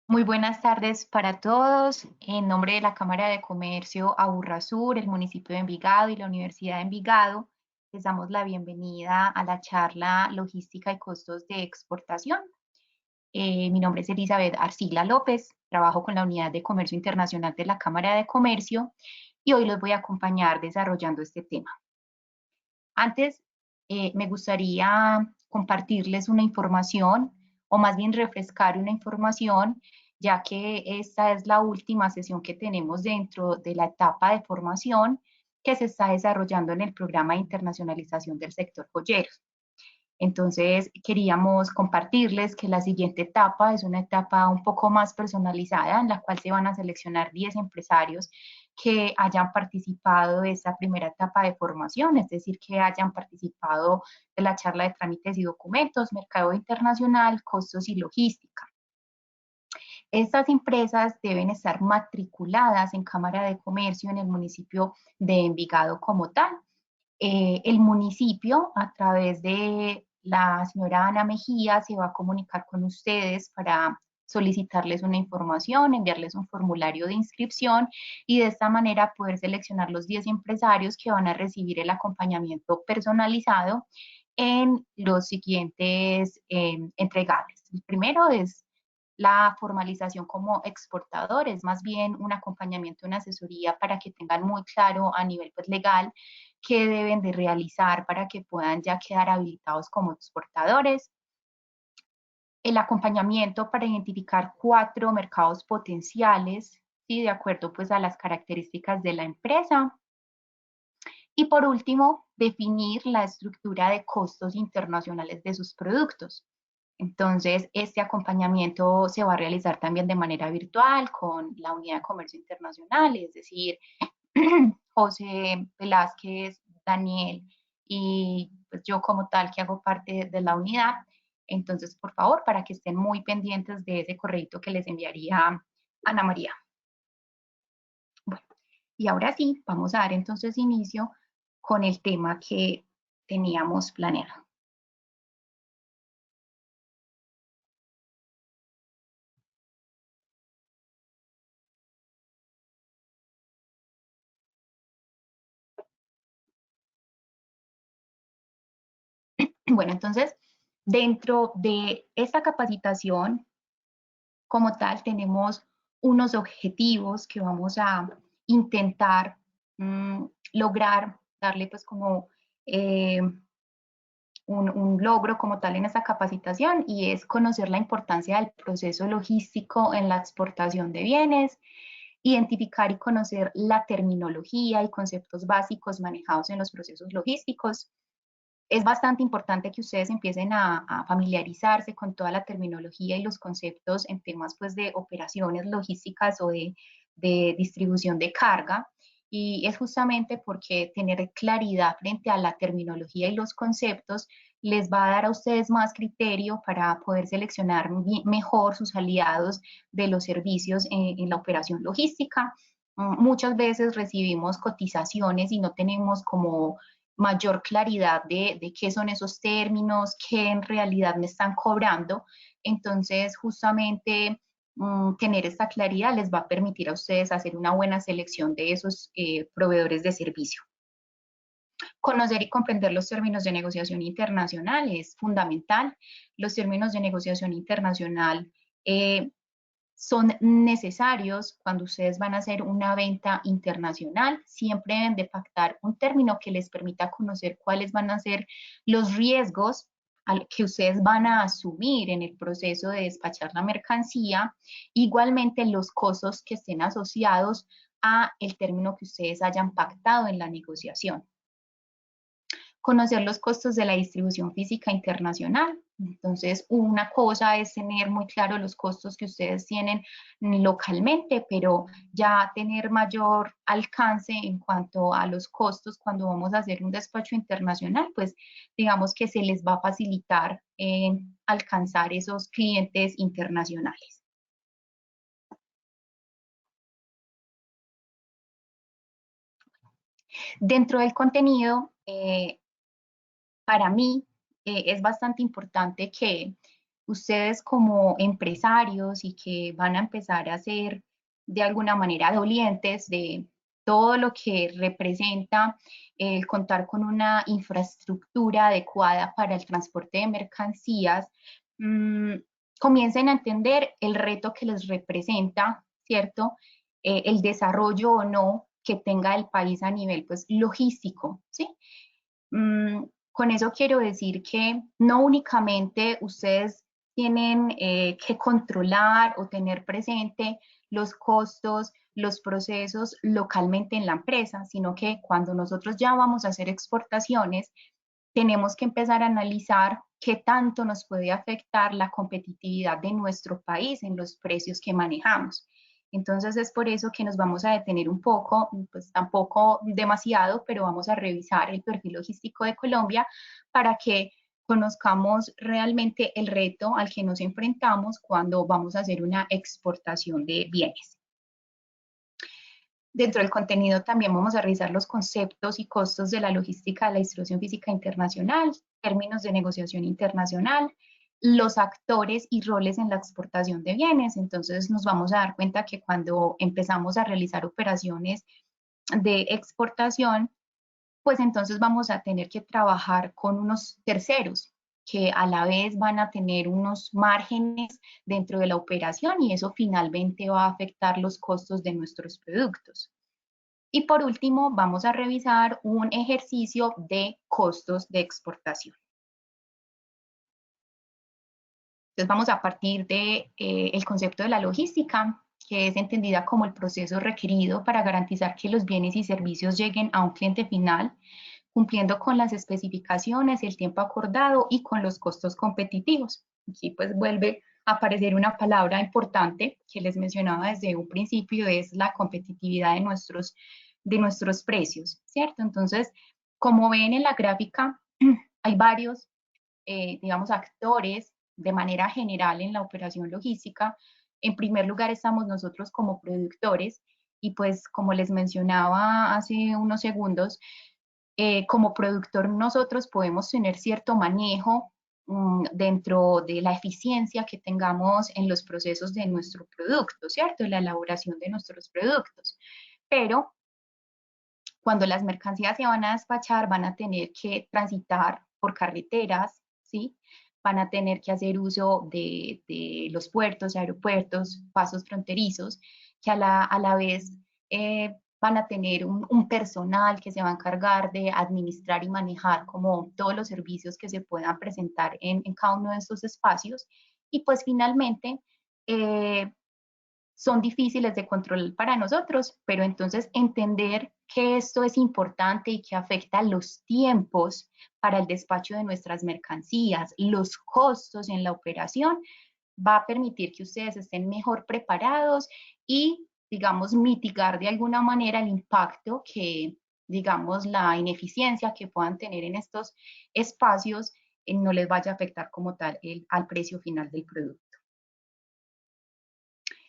Muy buenas tardes para todos. En nombre de la Cámara de Comercio Aburrasur, el municipio de Envigado y la Universidad de Envigado, les damos la bienvenida a la charla Logística y Costos de Exportación. Mi nombre es Elizabeth Arcila López, trabajo con la Unidad de Comercio Internacional de la Cámara de Comercio y hoy los voy a acompañar desarrollando este tema. Antes, me gustaría compartirles una información, o más bien refrescar una información, ya que esta es la última sesión que tenemos dentro de la etapa de formación que se está desarrollando en el programa de internacionalización del sector joyero. Entonces, queríamos compartirles que la siguiente etapa es una etapa un poco más personalizada, en la cual se van a seleccionar 10 empresarios que hayan participado de esta primera etapa de formación, es decir, que hayan participado de la charla de trámites y documentos, mercado internacional, costos y logística. Estas empresas deben estar matriculadas en Cámara de Comercio en el municipio de Envigado como tal. El municipio, a través de la señora Ana Mejía, se va a comunicar con ustedes para solicitarles una información, enviarles un formulario de inscripción y de esta manera poder seleccionar los 10 empresarios que van a recibir el acompañamiento personalizado en los siguientes entregables. El primero es la formalización como exportador, es más bien un acompañamiento, una asesoría para que tengan muy claro a nivel pues, legal qué deben de realizar para que puedan ya quedar habilitados como exportadores. El acompañamiento para identificar 4 mercados potenciales, ¿sí? De acuerdo pues a las características de la empresa. Y por último, definir la estructura de costos internacionales de sus productos. Entonces, este acompañamiento se va a realizar también de manera virtual con la Unidad de Comercio Internacional, es decir, José Velázquez, Daniel y pues yo como tal que hago parte de la unidad. Entonces, por favor, para que estén muy pendientes de ese correo que les enviaría Ana María. Bueno, y ahora sí, vamos a dar entonces inicio con el tema que teníamos planeado. Bueno, entonces, dentro de esta capacitación, como tal, tenemos unos objetivos que vamos a intentar lograr, darle pues como eh, un logro como tal en esta capacitación y es conocer la importancia del proceso logístico en la exportación de bienes, identificar y conocer la terminología y conceptos básicos manejados en los procesos logísticos. Es bastante importante que ustedes empiecen a familiarizarse con toda la terminología y los conceptos en temas pues, de operaciones logísticas o de distribución de carga. Y es justamente porque tener claridad frente a la terminología y los conceptos les va a dar a ustedes más criterio para poder seleccionar mejor sus aliados de los servicios en la operación logística. Muchas veces recibimos cotizaciones y no tenemos como mayor claridad de qué son esos términos, qué en realidad me están cobrando. Entonces, justamente tener esta claridad les va a permitir a ustedes hacer una buena selección de esos proveedores de servicio. Conocer y comprender los términos de negociación internacional es fundamental. Los términos de negociación internacional son necesarios cuando ustedes van a hacer una venta internacional. Siempre deben de pactar un término que les permita conocer cuáles van a ser los riesgos que ustedes van a asumir en el proceso de despachar la mercancía, igualmente los costos que estén asociados a el término que ustedes hayan pactado en la negociación. Conocer los costos de la distribución física internacional. Entonces, una cosa es tener muy claro los costos que ustedes tienen localmente, pero ya tener mayor alcance en cuanto a los costos cuando vamos a hacer un despacho internacional, pues digamos que se les va a facilitar alcanzar esos clientes internacionales. Dentro del contenido, para mí es bastante importante que ustedes como empresarios y que van a empezar a ser de alguna manera dolientes de todo lo que representa el contar con una infraestructura adecuada para el transporte de mercancías, mmm, comiencen a entender el reto que les representa, ¿cierto? El desarrollo o no que tenga el país a nivel pues logístico, ¿sí? Con eso quiero decir que no únicamente ustedes tienen que controlar o tener presente los costos, los procesos localmente en la empresa, sino que cuando nosotros ya vamos a hacer exportaciones, tenemos que empezar a analizar qué tanto nos puede afectar la competitividad de nuestro país en los precios que manejamos. Entonces es por eso que nos vamos a detener un poco, pues tampoco demasiado, pero vamos a revisar el perfil logístico de Colombia para que conozcamos realmente el reto al que nos enfrentamos cuando vamos a hacer una exportación de bienes. Dentro del contenido también vamos a revisar los conceptos y costos de la logística de la distribución física internacional, términos de negociación internacional, los actores y roles en la exportación de bienes. Entonces nos vamos a dar cuenta que cuando empezamos a realizar operaciones de exportación, pues entonces vamos a tener que trabajar con unos terceros que a la vez van a tener unos márgenes dentro de la operación y eso finalmente va a afectar los costos de nuestros productos. Y por último, vamos a revisar un ejercicio de costos de exportación. Entonces vamos a partir de el concepto de la logística, que es entendida como el proceso requerido para garantizar que los bienes y servicios lleguen a un cliente final, cumpliendo con las especificaciones, el tiempo acordado y con los costos competitivos. Aquí pues vuelve a aparecer una palabra importante que les mencionaba desde un principio, es la competitividad de nuestros precios, ¿cierto? Entonces, como ven en la gráfica, hay varios, digamos, actores de manera general en la operación logística. En primer lugar estamos nosotros como productores y pues como les mencionaba hace unos segundos, como productor nosotros podemos tener cierto manejo dentro de la eficiencia que tengamos en los procesos de nuestro producto, ¿cierto? En la elaboración de nuestros productos. Pero cuando las mercancías se van a despachar, van a tener que transitar por carreteras, ¿sí? Van a tener que hacer uso de los puertos, aeropuertos, pasos fronterizos, que a la vez van a tener un personal que se va a encargar de administrar y manejar como todos los servicios que se puedan presentar en cada uno de estos espacios. Y pues finalmente, son difíciles de controlar para nosotros, pero entonces entender que esto es importante y que afecta los tiempos para el despacho de nuestras mercancías, los costos en la operación, va a permitir que ustedes estén mejor preparados y, digamos, mitigar de alguna manera el impacto que, digamos, la ineficiencia que puedan tener en estos espacios no les vaya a afectar como tal al precio final del producto.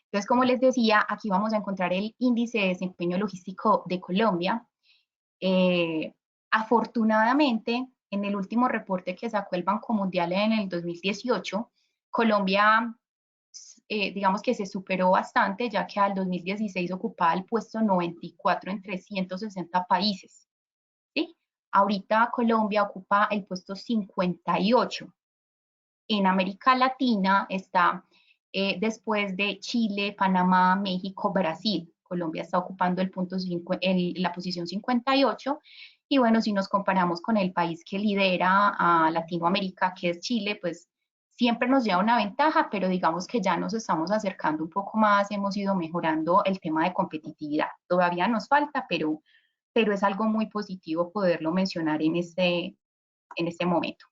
Entonces, como les decía, aquí vamos a encontrar el índice de desempeño logístico de Colombia. Eh, Afortunadamente, en el último reporte que sacó el Banco Mundial en el 2018, Colombia, digamos que se superó bastante, ya que al 2016 ocupaba el puesto 94 entre 160 países. ¿Sí? Ahorita Colombia ocupa el puesto 58. En América Latina está después de Chile, Panamá, México, Brasil. Colombia está ocupando la posición 58. Y bueno, si nos comparamos con el país que lidera a Latinoamérica, que es Chile, pues siempre nos lleva una ventaja, pero digamos que ya nos estamos acercando un poco más, hemos ido mejorando el tema de competitividad. Todavía nos falta, pero es algo muy positivo poderlo mencionar en este momento.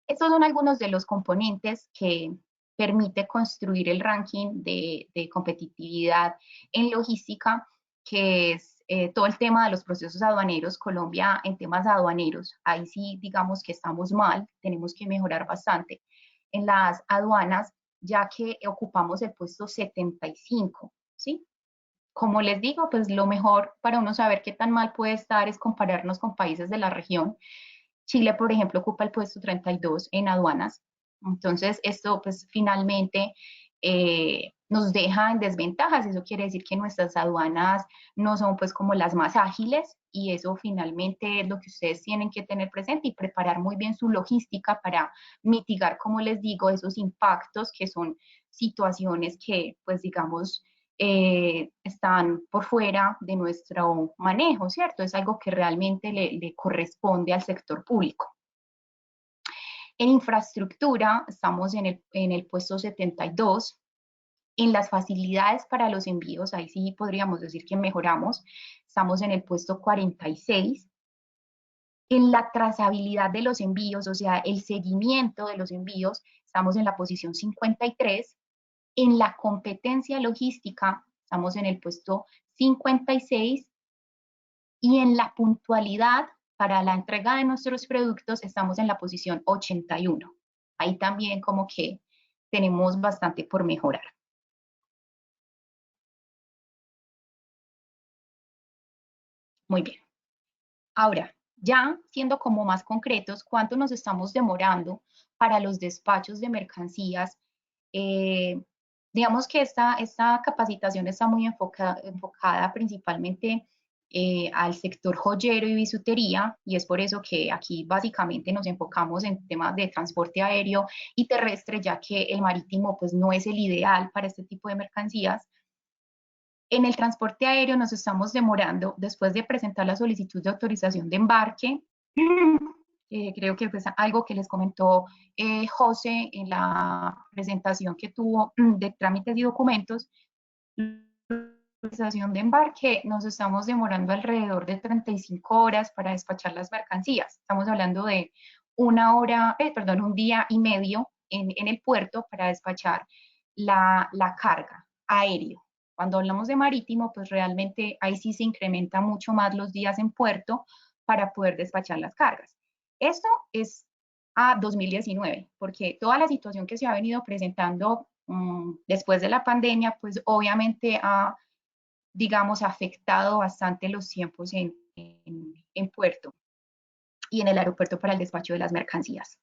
Estos son algunos de los componentes que permite construir el ranking de competitividad en logística, que es todo el tema de los procesos aduaneros. Colombia en temas aduaneros, ahí sí digamos que estamos mal, tenemos que mejorar bastante en las aduanas, ya que ocupamos el puesto 75, ¿sí? Como les digo, pues lo mejor para uno saber qué tan mal puede estar es compararnos con países de la región. Chile, por ejemplo, ocupa el puesto 32 en aduanas, Entonces, esto pues finalmente nos deja en desventajas. Eso quiere decir que nuestras aduanas no son pues como las más ágiles, y eso finalmente es lo que ustedes tienen que tener presente y preparar muy bien su logística para mitigar, como les digo, esos impactos que son situaciones que pues digamos están por fuera de nuestro manejo, ¿cierto? Es algo que realmente le corresponde al sector público. En infraestructura estamos en el puesto 72. En las facilidades para los envíos, ahí sí podríamos decir que mejoramos, estamos en el puesto 46. En la trazabilidad de los envíos, o sea, el seguimiento de los envíos, estamos en la posición 53. En la competencia logística, estamos en el puesto 56. Y en la puntualidad para la entrega de nuestros productos, estamos en la posición 81. Ahí también como que tenemos bastante por mejorar. Muy bien. Ahora, ya siendo como más concretos, ¿cuánto nos estamos demorando para los despachos de mercancías? Eh, digamos que esta capacitación está muy enfocada principalmente al sector joyero y bisutería, y es por eso que aquí básicamente nos enfocamos en temas de transporte aéreo y terrestre, ya que el marítimo pues no es el ideal para este tipo de mercancías. En el transporte aéreo nos estamos demorando, después de presentar la solicitud de autorización de embarque, creo que fue algo que les comentó José en la presentación que tuvo de trámites y documentos. La autorización de embarque nos estamos demorando alrededor de 35 horas para despachar las mercancías. Estamos hablando de un día y medio en el puerto para despachar la carga aéreo. Cuando hablamos de marítimo, pues realmente ahí sí se incrementa mucho más los días en puerto para poder despachar las cargas. Esto es a 2019, porque toda la situación que se ha venido presentando después de la pandemia, pues obviamente ha, digamos, afectado bastante los tiempos en puerto y en el aeropuerto para el despacho de las mercancías.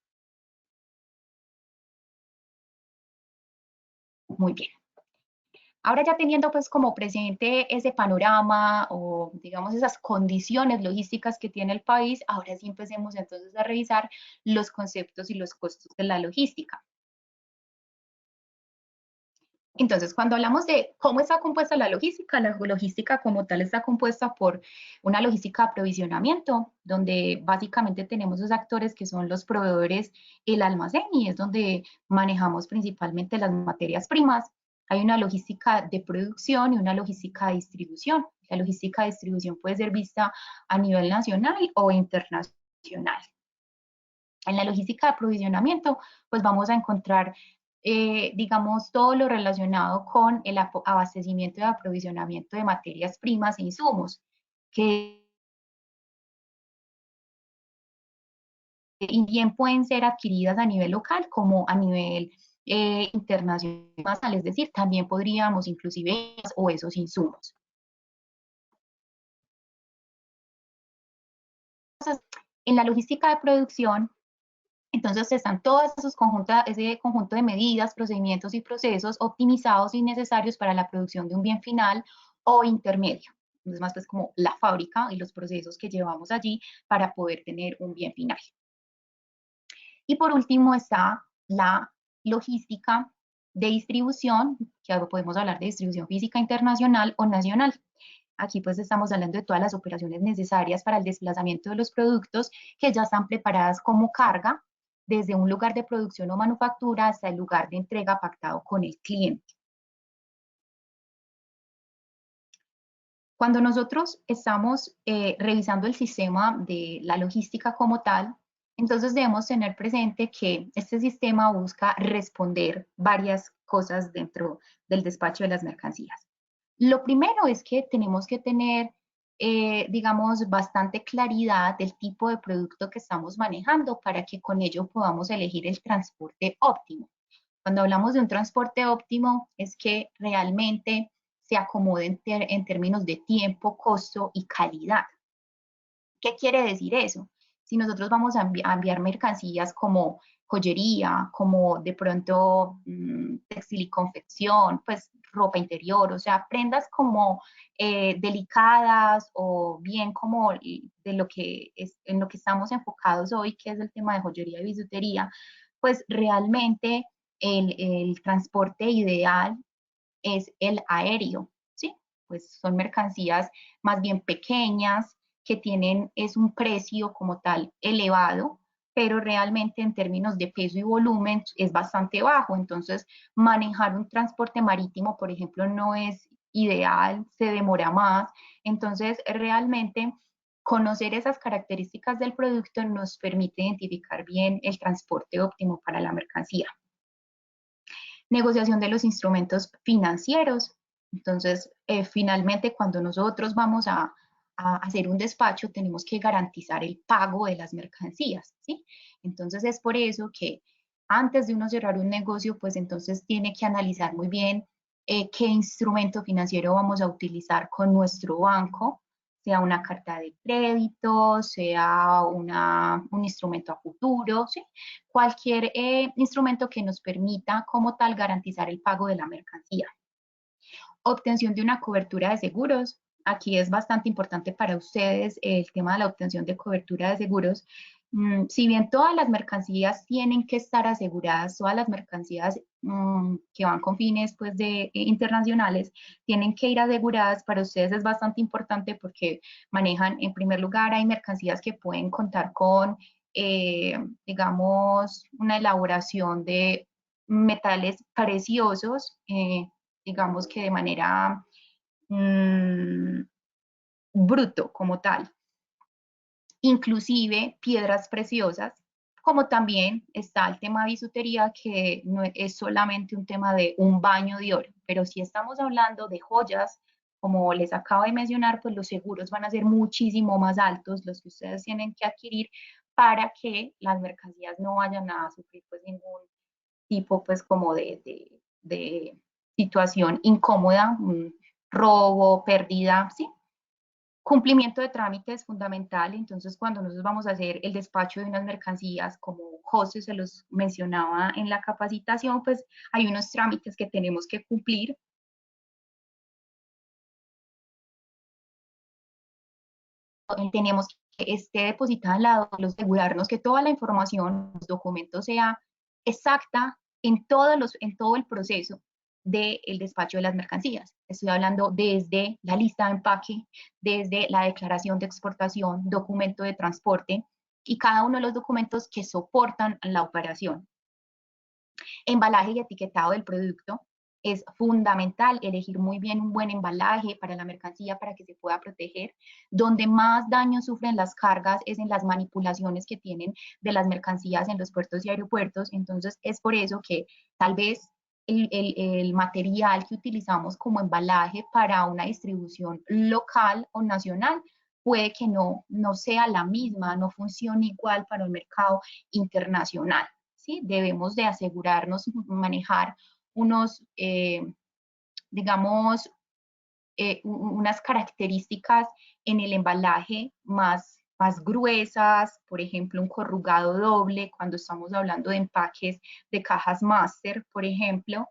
Muy bien. Ahora ya teniendo pues como presente ese panorama o digamos esas condiciones logísticas que tiene el país, ahora sí empecemos entonces a revisar los conceptos y los costos de la logística. Entonces, cuando hablamos de cómo está compuesta la logística como tal está compuesta por una logística de aprovisionamiento, donde básicamente tenemos dos actores que son los proveedores, el almacén, y es donde manejamos principalmente las materias primas. Hay una logística de producción y una logística de distribución. La logística de distribución puede ser vista a nivel nacional o internacional. En la logística de aprovisionamiento, pues vamos a encontrar, digamos, todo lo relacionado con el abastecimiento y aprovisionamiento de materias primas e insumos, que bien pueden ser adquiridas a nivel local como a nivel internacional, es decir, también podríamos inclusive o esos insumos. Entonces, en la logística de producción, entonces están todos ese conjunto de medidas, procedimientos y procesos optimizados y necesarios para la producción de un bien final o intermedio. Es más, pues como la fábrica y los procesos que llevamos allí para poder tener un bien final. Y por último está la logística de distribución, que podemos hablar de distribución física internacional o nacional. Aquí pues estamos hablando de todas las operaciones necesarias para el desplazamiento de los productos que ya están preparadas como carga desde un lugar de producción o manufactura hasta el lugar de entrega pactado con el cliente. Cuando nosotros estamos revisando el sistema de la logística como tal, entonces debemos tener presente que este sistema busca responder varias cosas dentro del despacho de las mercancías. Lo primero es que tenemos que tener, digamos, bastante claridad del tipo de producto que estamos manejando para que con ello podamos elegir el transporte óptimo. Cuando hablamos de un transporte óptimo es que realmente se acomode en términos de tiempo, costo y calidad. ¿Qué quiere decir eso? si nosotros vamos a enviar mercancías como joyería, como de pronto textil y confección, pues ropa interior, o sea, prendas como delicadas o bien como de lo que es, en lo que estamos enfocados hoy, que es el tema de joyería y bisutería, pues realmente el transporte ideal es el aéreo, ¿sí? Pues son mercancías más bien pequeñas que tienen, es un precio como tal elevado, pero realmente en términos de peso y volumen es bastante bajo. Entonces, manejar un transporte marítimo, por ejemplo, no es ideal, se demora más. Entonces, realmente conocer esas características del producto nos permite identificar bien el transporte óptimo para la mercancía. Negociación de los instrumentos financieros. Entonces, finalmente, cuando nosotros vamos a hacer un despacho, tenemos que garantizar el pago de las mercancías, ¿sí? Entonces, es por eso que antes de uno cerrar un negocio, pues entonces tiene que analizar muy bien qué instrumento financiero vamos a utilizar con nuestro banco, sea una carta de crédito, sea un instrumento a futuro, ¿sí? Cualquier instrumento que nos permita como tal garantizar el pago de la mercancía. Obtención de una cobertura de seguros. Aquí es bastante importante para ustedes el tema de la obtención de cobertura de seguros. Si bien todas las mercancías tienen que estar aseguradas, todas las mercancías que van con fines pues, internacionales tienen que ir aseguradas, para ustedes es bastante importante porque manejan, en primer lugar, hay mercancías que pueden contar con, digamos, una elaboración de metales preciosos, digamos que de manera mmm, bruto como tal, inclusive piedras preciosas, como también está el tema de bisutería, que no es solamente un tema de un baño de oro, pero si estamos hablando de joyas, como les acabo de mencionar, pues los seguros van a ser muchísimo más altos, los que ustedes tienen que adquirir para que las mercancías no vayan a sufrir pues ningún tipo pues como de situación incómoda, robo, pérdida, ¿sí? Cumplimiento de trámites fundamental. Entonces, cuando nosotros vamos a hacer el despacho de unas mercancías, como José se los mencionaba en la capacitación, pues hay unos trámites que tenemos que cumplir. Tenemos que esté depositada al lado, asegurarnos que toda la información, los documentos sea exacta en todo el proceso del despacho de las mercancías. Estoy hablando desde la lista de empaque, desde la declaración de exportación, documento de transporte y cada uno de los documentos que soportan la operación. Embalaje y etiquetado del producto. Es fundamental elegir muy bien un buen embalaje para la mercancía para que se pueda proteger. Donde más daño sufren las cargas es en las manipulaciones que tienen de las mercancías en los puertos y aeropuertos. Entonces es por eso que tal vez el material que utilizamos como embalaje para una distribución local o nacional puede que no sea la misma, no funcione igual para el mercado internacional. ¿Sí? Debemos de asegurarnos, manejar unos, digamos, unas características en el embalaje más gruesas, por ejemplo, un corrugado doble, cuando estamos hablando de empaques de cajas máster, por ejemplo,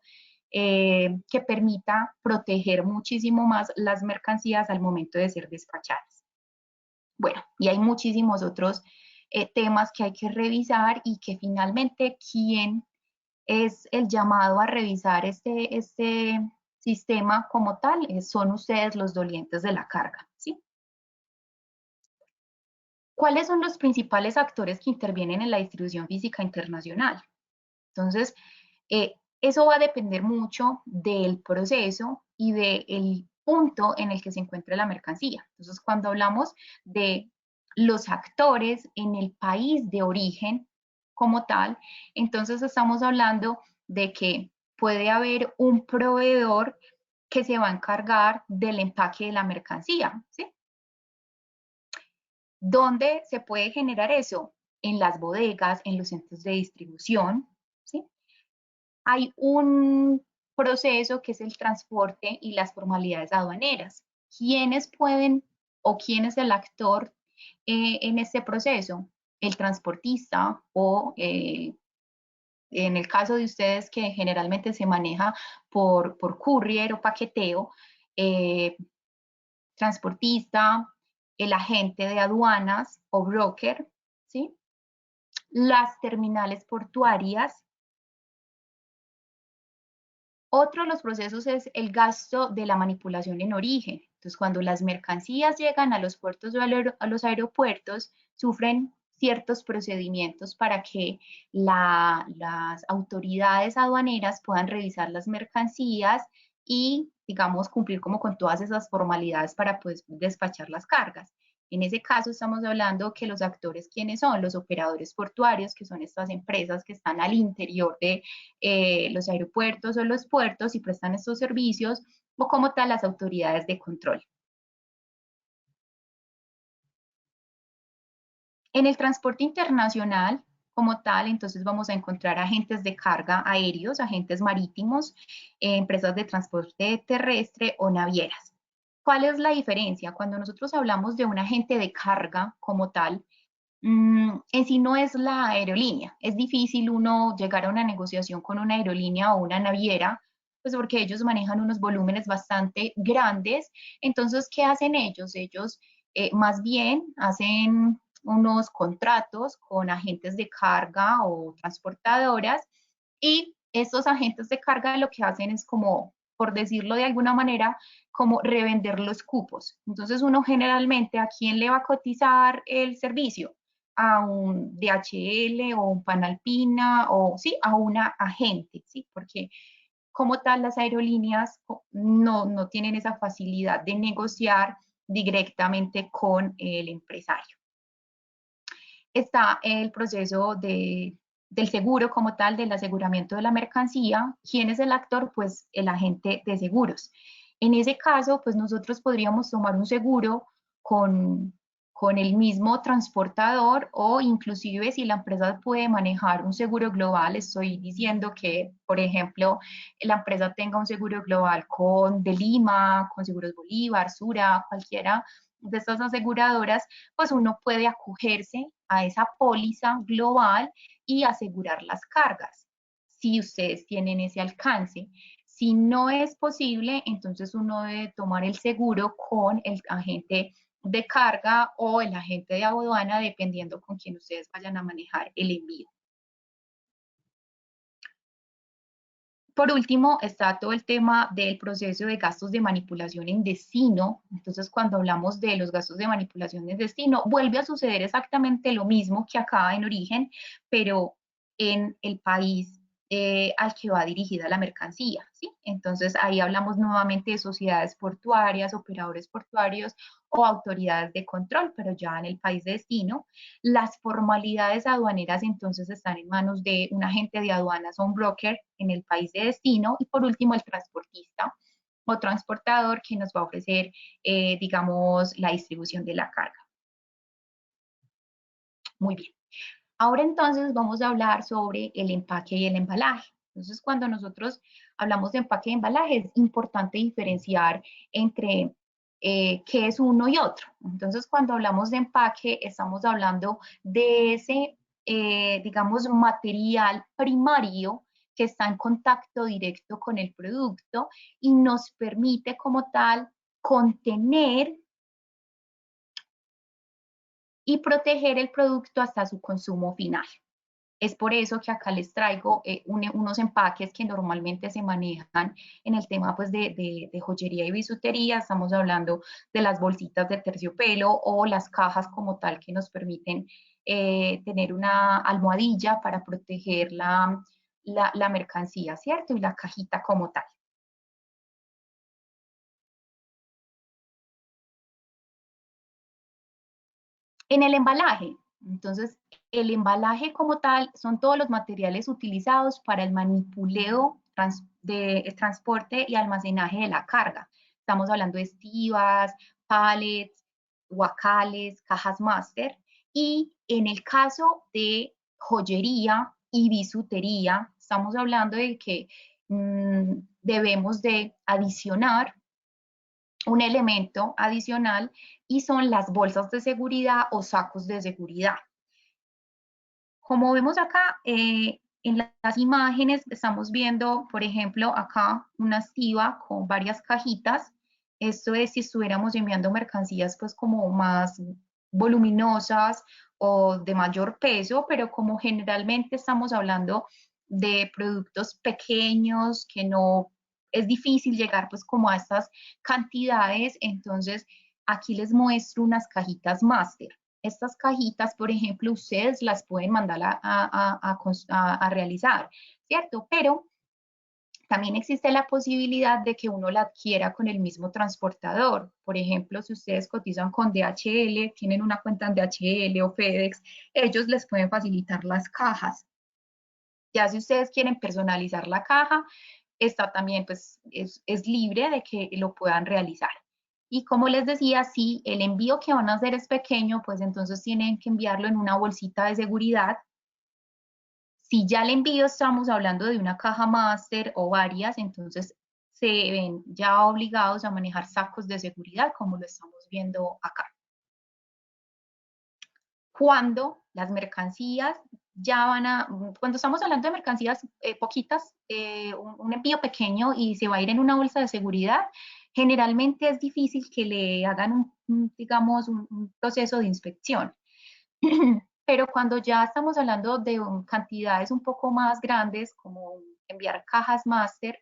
que permita proteger muchísimo más las mercancías al momento de ser despachadas. Bueno, y hay muchísimos otros temas que hay que revisar y que finalmente quien es el llamado a revisar este sistema como tal, son ustedes los dolientes de la carga, ¿sí? ¿Cuáles son los principales actores que intervienen en la distribución física internacional? Entonces, eso va a depender mucho del proceso y del punto en el que se encuentre la mercancía. Entonces, cuando hablamos de los actores en el país de origen como tal, entonces estamos hablando de que puede haber un proveedor que se va a encargar del empaque de la mercancía, ¿sí? ¿Dónde se puede generar eso? En las bodegas, en los centros de distribución, ¿sí? Hay un proceso que es el transporte y las formalidades aduaneras. ¿Quiénes pueden o quién es el actor en este proceso? el transportista o en el caso de ustedes que generalmente se maneja por courier o paqueteo, eh, transportista, el agente de aduanas o broker, ¿sí? Las terminales portuarias. Otro de los procesos es el gasto de la manipulación en origen. Entonces, cuando las mercancías llegan a los puertos o a los aeropuertos, sufren ciertos procedimientos para que las autoridades aduaneras puedan revisar las mercancías y, digamos, cumplir como con todas esas formalidades para pues, despachar las cargas. En ese caso estamos hablando que los actores, ¿quiénes son? Los operadores portuarios, que son estas empresas que están al interior de los aeropuertos o los puertos y prestan estos servicios, o como tal las autoridades de control. En el transporte internacional, como tal, entonces vamos a encontrar agentes de carga aéreos, agentes marítimos, empresas de transporte terrestre o navieras. ¿Cuál es la diferencia? Cuando nosotros hablamos de un agente de carga como tal, en sí no es la aerolínea. Es difícil uno llegar a una negociación con una aerolínea o una naviera, pues porque ellos manejan unos volúmenes bastante grandes. Entonces, ¿qué hacen ellos? Ellos más bien hacen unos contratos con agentes de carga o transportadoras y estos agentes de carga lo que hacen es como, por decirlo de alguna manera, como revender los cupos. Entonces uno generalmente, ¿a quién le va a cotizar el servicio? A un DHL o un Panalpina o sí, a una agente, ¿sí? Porque como tal las aerolíneas no tienen esa facilidad de negociar directamente con el empresario. Está el proceso del seguro como tal, del aseguramiento de la mercancía. ¿Quién es el actor? Pues el agente de seguros. En ese caso, pues nosotros podríamos tomar un seguro con, con el mismo transportador o inclusive si la empresa puede manejar un seguro global, estoy diciendo que, por ejemplo, la empresa tenga un seguro global con De Lima, con Seguros Bolívar, Sura, cualquiera de estas aseguradoras, pues uno puede acogerse a esa póliza global y asegurar las cargas, si ustedes tienen ese alcance. Si no es posible, entonces uno debe tomar el seguro con el agente de carga o el agente de aduana, dependiendo con quién ustedes vayan a manejar el envío. Por último, está todo el tema del proceso de gastos de manipulación en destino. Entonces, cuando hablamos de los gastos de manipulación en destino, vuelve a suceder exactamente lo mismo que acá en origen, pero en el país al que va dirigida la mercancía, ¿sí? Entonces, ahí hablamos nuevamente de sociedades portuarias, operadores portuarios o autoridades de control, pero ya en el país de destino. Las formalidades aduaneras entonces están en manos de un agente de aduanas o un broker en el país de destino y por último el transportista o transportador que nos va a ofrecer, digamos, la distribución de la carga. Muy bien. Ahora entonces vamos a hablar sobre el empaque y el embalaje. Entonces, cuando nosotros hablamos de empaque y embalaje, es importante diferenciar entre qué es uno y otro. Entonces, cuando hablamos de empaque, estamos hablando de ese, digamos, material primario que está en contacto directo con el producto y nos permite como tal contener y proteger el producto hasta su consumo final. Es por eso que acá les traigo unos empaques que normalmente se manejan en el tema pues, de joyería y bisutería. Estamos hablando de las bolsitas de terciopelo o las cajas como tal que nos permiten tener una almohadilla para proteger la mercancía, ¿cierto? Y la cajita como tal. En el embalaje, entonces, el embalaje como tal son todos los materiales utilizados para el manipuleo de transporte y almacenaje de la carga. Estamos hablando de estivas, pallets, guacales, cajas máster. Y en el caso de joyería y bisutería, estamos hablando de que debemos de adicionar un elemento adicional y son las bolsas de seguridad o sacos de seguridad. Como vemos acá, en las imágenes estamos viendo, por ejemplo, acá una estiva con varias cajitas. Esto es si estuviéramos enviando mercancías pues como más voluminosas o de mayor peso, pero como generalmente estamos hablando de productos pequeños que no es difícil llegar pues como a estas cantidades, entonces aquí les muestro unas cajitas máster. Estas cajitas, por ejemplo, ustedes las pueden mandar a realizar, ¿cierto? Pero también existe la posibilidad de que uno la adquiera con el mismo transportador. Por ejemplo, si ustedes cotizan con DHL, tienen una cuenta en DHL o FedEx, ellos les pueden facilitar las cajas. Ya si ustedes quieren personalizar la caja, está también, pues, es libre de que lo puedan realizar. Y como les decía, si el envío que van a hacer es pequeño, pues entonces tienen que enviarlo en una bolsita de seguridad. Si ya el envío estamos hablando de una caja máster o varias, entonces se ven ya obligados a manejar sacos de seguridad, como lo estamos viendo acá. Cuando las mercancías ya van a, cuando estamos hablando de mercancías poquitas, un envío pequeño y se va a ir en una bolsa de seguridad, generalmente es difícil que le hagan digamos, un proceso de inspección. Pero cuando ya estamos hablando de cantidades un poco más grandes, como enviar cajas máster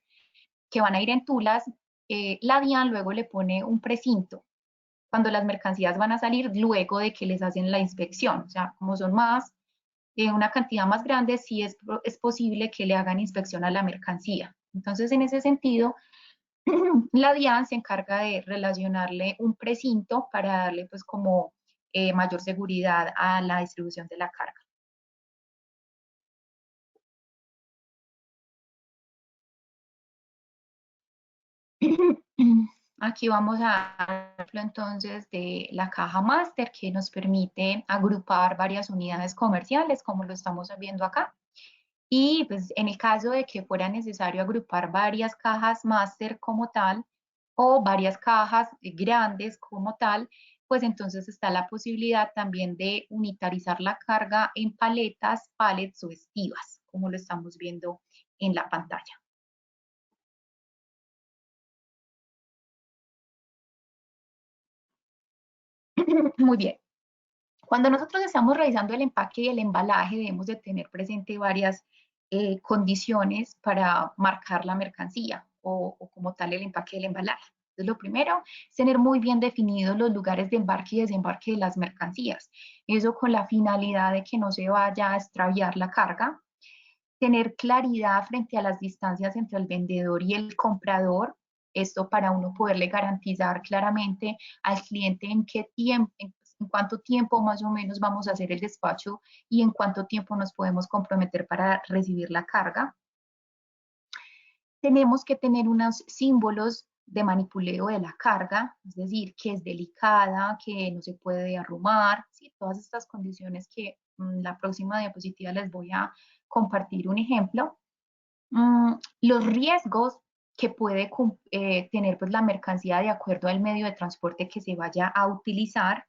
que van a ir en tulas, la DIAN luego le pone un precinto cuando las mercancías van a salir luego de que les hacen la inspección. O sea, como son más, una cantidad más grande, sí es posible que le hagan inspección a la mercancía. Entonces, en ese sentido, la DIAN se encarga de relacionarle un precinto para darle pues como mayor seguridad a la distribución de la carga. Aquí vamos a ejemplo entonces de la caja máster que nos permite agrupar varias unidades comerciales como lo estamos viendo acá. Y pues en el caso de que fuera necesario agrupar varias cajas máster como tal o varias cajas grandes como tal, pues entonces está la posibilidad también de unitarizar la carga en paletas, pallets o estivas, como lo estamos viendo en la pantalla. Muy bien. Cuando nosotros estamos realizando el empaque y el embalaje, debemos de tener presente varias condiciones para marcar la mercancía o como tal el empaque y el embalaje. Entonces, lo primero es tener muy bien definidos los lugares de embarque y desembarque de las mercancías. Eso con la finalidad de que no se vaya a extraviar la carga. Tener claridad frente a las distancias entre el vendedor y el comprador. Esto para uno poderle garantizar claramente al cliente en qué tiempo, en cuánto tiempo más o menos vamos a hacer el despacho y en cuánto tiempo nos podemos comprometer para recibir la carga. Tenemos que tener unos símbolos de manipuleo de la carga, es decir, que es delicada, que no se puede arrumar, ¿sí? Todas estas condiciones que la próxima diapositiva les voy a compartir un ejemplo. Los riesgos que puede tener pues, la mercancía de acuerdo al medio de transporte que se vaya a utilizar,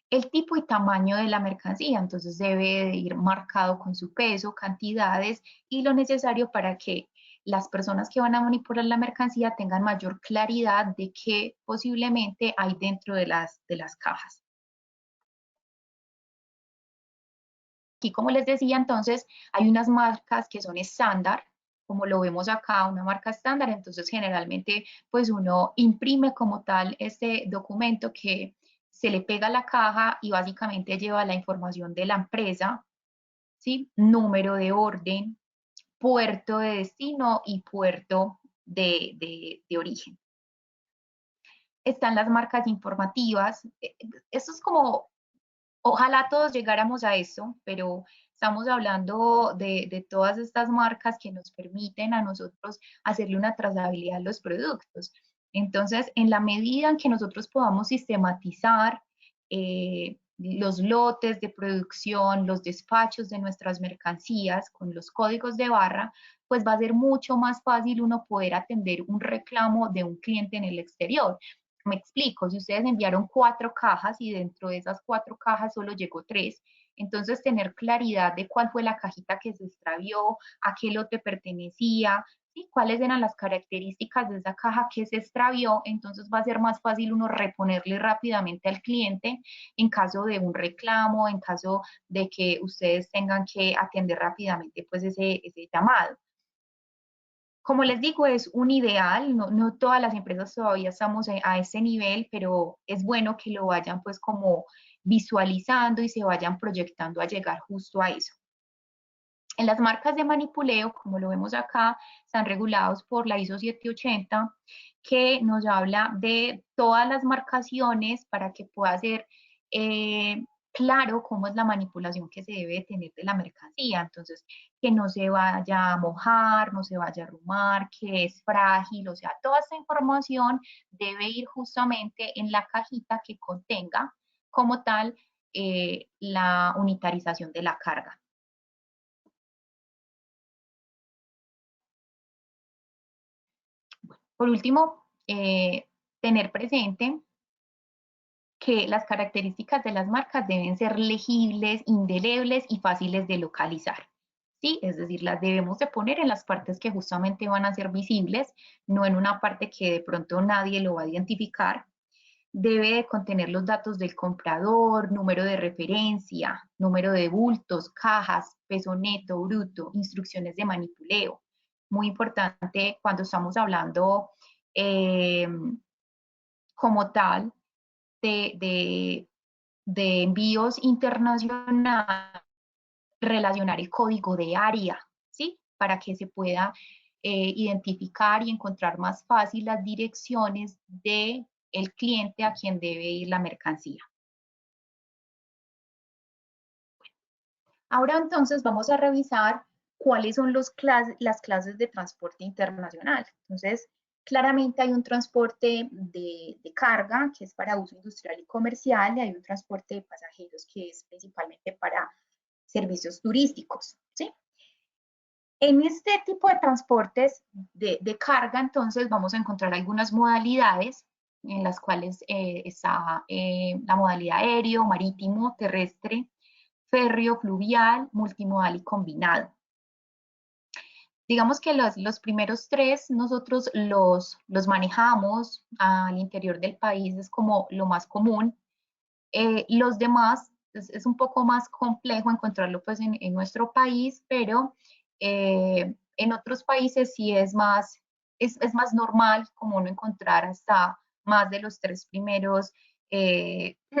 el tipo y tamaño de la mercancía, entonces debe de ir marcado con su peso, cantidades y lo necesario para que las personas que van a manipular la mercancía tengan mayor claridad de qué posiblemente hay dentro de las cajas. Aquí, como les decía, entonces, hay unas marcas que son estándar, como lo vemos acá, una marca estándar, entonces generalmente pues uno imprime como tal este documento que se le pega a la caja y básicamente lleva la información de la empresa, ¿sí? Número de orden, puerto de destino y puerto de origen. Están las marcas informativas. Esto es como, ojalá todos llegáramos a eso, pero estamos hablando de todas estas marcas que nos permiten a nosotros hacerle una trazabilidad a los productos. Entonces, en la medida en que nosotros podamos sistematizar los lotes de producción, los despachos de nuestras mercancías con los códigos de barra, pues va a ser mucho más fácil uno poder atender un reclamo de un cliente en el exterior. Me explico, si ustedes enviaron 4 cajas y dentro de esas 4 cajas solo llegó 3, Entonces, tener claridad de cuál fue la cajita que se extravió, a qué lote pertenecía, ¿sí? Cuáles eran las características de esa caja que se extravió, entonces va a ser más fácil uno reponerle rápidamente al cliente en caso de un reclamo, en caso de que ustedes tengan que atender rápidamente pues ese llamado. Como les digo, es un ideal, no todas las empresas todavía estamos a ese nivel, pero es bueno que lo vayan pues como visualizando y se vayan proyectando a llegar justo a eso. En las marcas de manipuleo, como lo vemos acá, están regulados por la ISO 780, que nos habla de todas las marcaciones para que pueda ser claro cómo es la manipulación que se debe tener de la mercancía. Entonces, que no se vaya a mojar, no se vaya a arrumar, que es frágil, o sea, toda esta información debe ir justamente en la cajita que contenga como tal la unitarización de la carga. Por último, tener presente que las características de las marcas deben ser legibles, indelebles y fáciles de localizar. ¿Sí? Es decir, las debemos de poner en las partes que justamente van a ser visibles, no en una parte que de pronto nadie lo va a identificar. Debe de contener los datos del comprador, número de referencia, número de bultos, cajas, peso neto, bruto, instrucciones de manipuleo. Muy importante cuando estamos hablando eh, como tal de, de envíos internacionales, relacionar el código de área, ¿sí? Para que se pueda identificar y encontrar más fácil las direcciones de el cliente a quien debe ir la mercancía. Ahora entonces vamos a revisar cuáles son las clases de transporte internacional. Entonces, claramente hay un transporte de carga, que es para uso industrial y comercial, y hay un transporte de pasajeros, que es principalmente para servicios turísticos, ¿sí? En este tipo de transportes de carga, entonces, vamos a encontrar algunas modalidades en las cuales está la modalidad aéreo, marítimo, terrestre, férreo, fluvial, multimodal y combinado. Digamos que los primeros tres nosotros los manejamos al interior del país, es como lo más común. Los demás es un poco más complejo encontrarlo pues en nuestro país, pero en otros países sí es más normal como uno encontrar hasta más de los tres primeros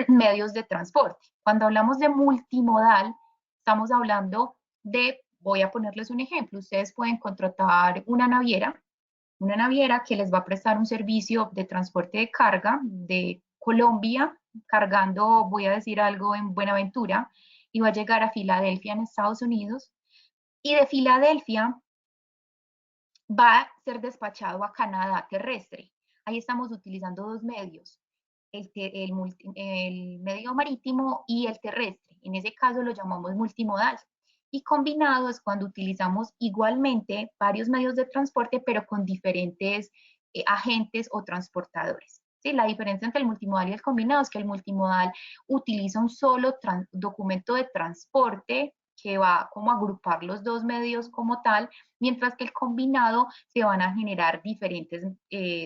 medios de transporte. Cuando hablamos de multimodal, estamos hablando de, voy a ponerles un ejemplo, ustedes pueden contratar una naviera que les va a prestar un servicio de transporte de carga de Colombia, cargando, voy a decir algo, en Buenaventura, y va a llegar a Filadelfia en Estados Unidos, y de Filadelfia va a ser despachado a Canadá terrestre. Ahí estamos utilizando dos medios, el medio marítimo y el terrestre. En ese caso lo llamamos multimodal. Y combinado es cuando utilizamos igualmente varios medios de transporte, pero con diferentes agentes o transportadores. ¿Sí? La diferencia entre el multimodal y el combinado es que el multimodal utiliza un solo documento de transporte que va como a agrupar los dos medios como tal, mientras que el combinado se van a generar diferentes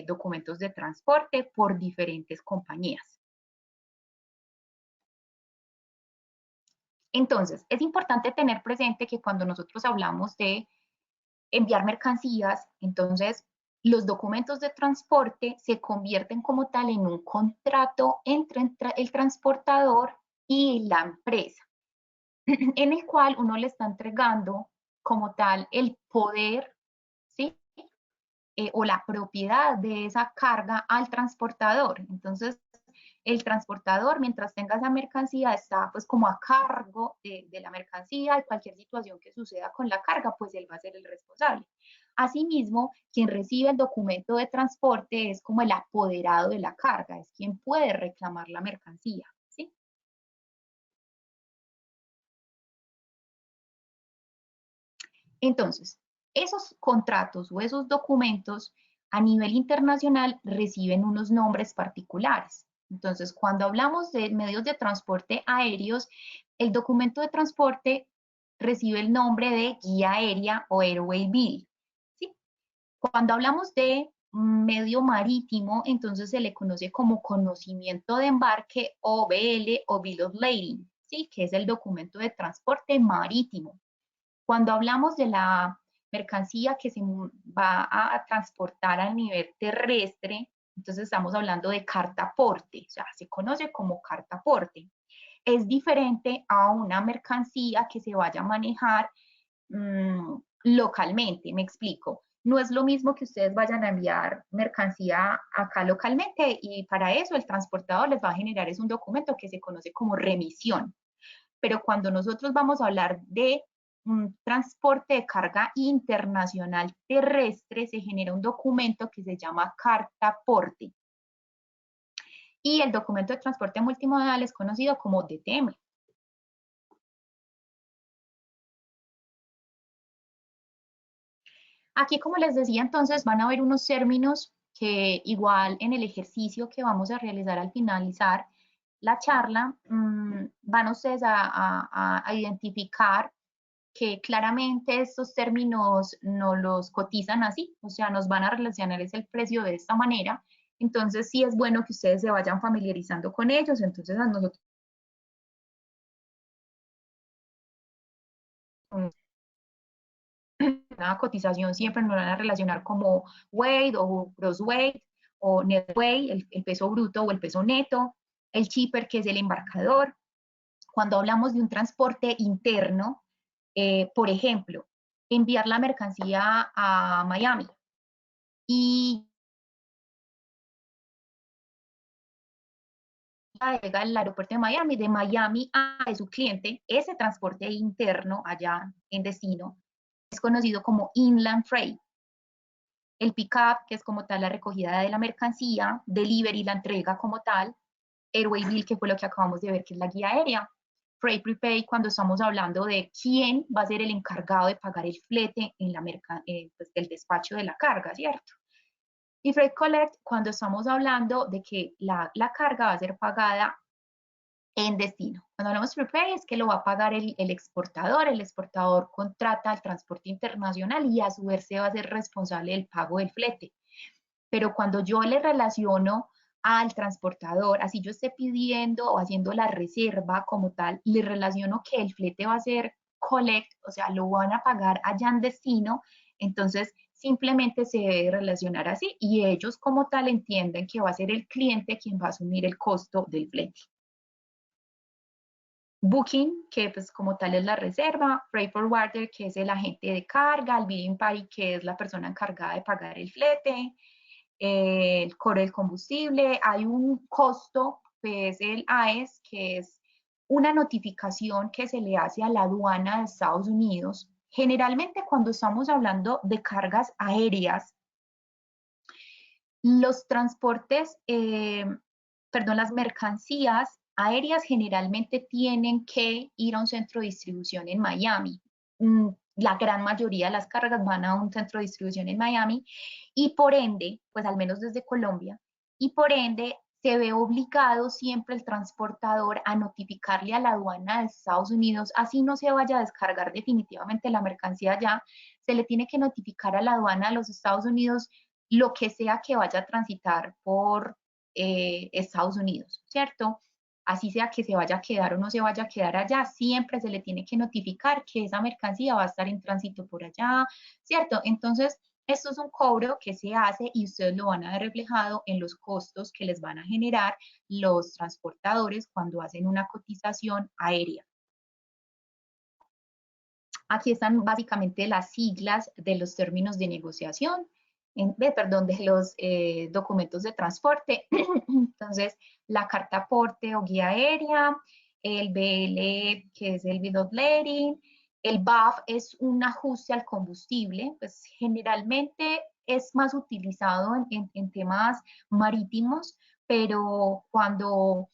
documentos de transporte por diferentes compañías. Entonces, es importante tener presente que cuando nosotros hablamos de enviar mercancías, entonces los documentos de transporte se convierten como tal en un contrato entre el transportador y la empresa, en el cual uno le está entregando como tal el poder, ¿sí? O la propiedad de esa carga al transportador. Entonces, el transportador, mientras tenga esa mercancía, está pues como a cargo de la mercancía y cualquier situación que suceda con la carga, pues él va a ser el responsable. Asimismo, quien recibe el documento de transporte es como el apoderado de la carga, es quien puede reclamar la mercancía, ¿sí? Entonces, esos contratos o esos documentos a nivel internacional reciben unos nombres particulares. Entonces, cuando hablamos de medios de transporte aéreos, el documento de transporte recibe el nombre de guía aérea o Airway Bill, ¿sí? Cuando hablamos de medio marítimo, entonces se le conoce como conocimiento de embarque o BL o Bill of Lading, ¿sí? Que es el documento de transporte marítimo. Cuando hablamos de la mercancía que se va a transportar a nivel terrestre, entonces estamos hablando de cartaporte, o sea, se conoce como cartaporte. Es diferente a una mercancía que se vaya a manejar localmente, me explico. No es lo mismo que ustedes vayan a enviar mercancía acá localmente y para eso el transportador les va a generar es un documento que se conoce como remisión. Pero cuando nosotros vamos a hablar de un transporte de carga internacional terrestre, se genera un documento que se llama carta porte. Y el documento de transporte multimodal es conocido como DTM. Aquí, como les decía, entonces van a ver unos términos que igual en el ejercicio que vamos a realizar al finalizar la charla, van ustedes a identificar que claramente estos términos no los cotizan así, o sea, nos van a relacionar el precio de esta manera. Entonces, sí es bueno que ustedes se vayan familiarizando con ellos. Entonces, a nosotros una cotización siempre nos van a relacionar como weight o gross weight o net weight, el peso bruto o el peso neto, el shipper, que es el embarcador. Cuando hablamos de un transporte interno, por ejemplo, enviar la mercancía a Miami y llega al aeropuerto de Miami a su cliente, ese transporte interno allá en destino es conocido como inland freight. El pick-up, que es como tal la recogida de la mercancía, delivery, la entrega como tal, Airway Bill, que fue lo que acabamos de ver, que es la guía aérea, Freight Prepay, cuando estamos hablando de quién va a ser el encargado de pagar el flete en la pues, del despacho de la carga, ¿cierto? Y Freight Collect, cuando estamos hablando de que la carga va a ser pagada en destino. Cuando hablamos de prepay es que lo va a pagar el exportador contrata el transporte internacional y a su vez se va a ser responsable del pago del flete. Pero cuando yo le relaciono al transportador, así yo esté pidiendo o haciendo la reserva como tal, le relaciono que el flete va a ser collect, o sea, lo van a pagar allá en destino, entonces simplemente se debe relacionar así y ellos como tal entienden que va a ser el cliente quien va a asumir el costo del flete. Booking, que pues como tal es la reserva, Freight Forwarder, que es el agente de carga, el Billing Party, que es la persona encargada de pagar el flete, el cobro del combustible, hay un costo, que es el AES, que es una notificación que se le hace a la aduana de Estados Unidos. Generalmente cuando estamos hablando de cargas aéreas, los transportes, perdón, las mercancías aéreas generalmente tienen que ir a un centro de distribución en Miami. La gran mayoría de las cargas van a un centro de distribución en Miami y por ende, pues al menos desde Colombia, y por ende se ve obligado siempre el transportador a notificarle a la aduana de Estados Unidos, así no se vaya a descargar definitivamente la mercancía ya, se le tiene que notificar a la aduana de los Estados Unidos lo que sea que vaya a transitar por Estados Unidos, ¿cierto? Así sea que se vaya a quedar o no se vaya a quedar allá, siempre se le tiene que notificar que esa mercancía va a estar en tránsito por allá, ¿cierto? Entonces, esto es un cobro que se hace y ustedes lo van a ver reflejado en los costos que les van a generar los transportadores cuando hacen una cotización aérea. Aquí están básicamente las siglas de los términos de negociación, perdón, de los documentos de transporte. Entonces, la carta aporte o guía aérea, el BL, que es el Bill of Lading, el BAF es un ajuste al combustible, pues generalmente es más utilizado en temas marítimos, pero cuando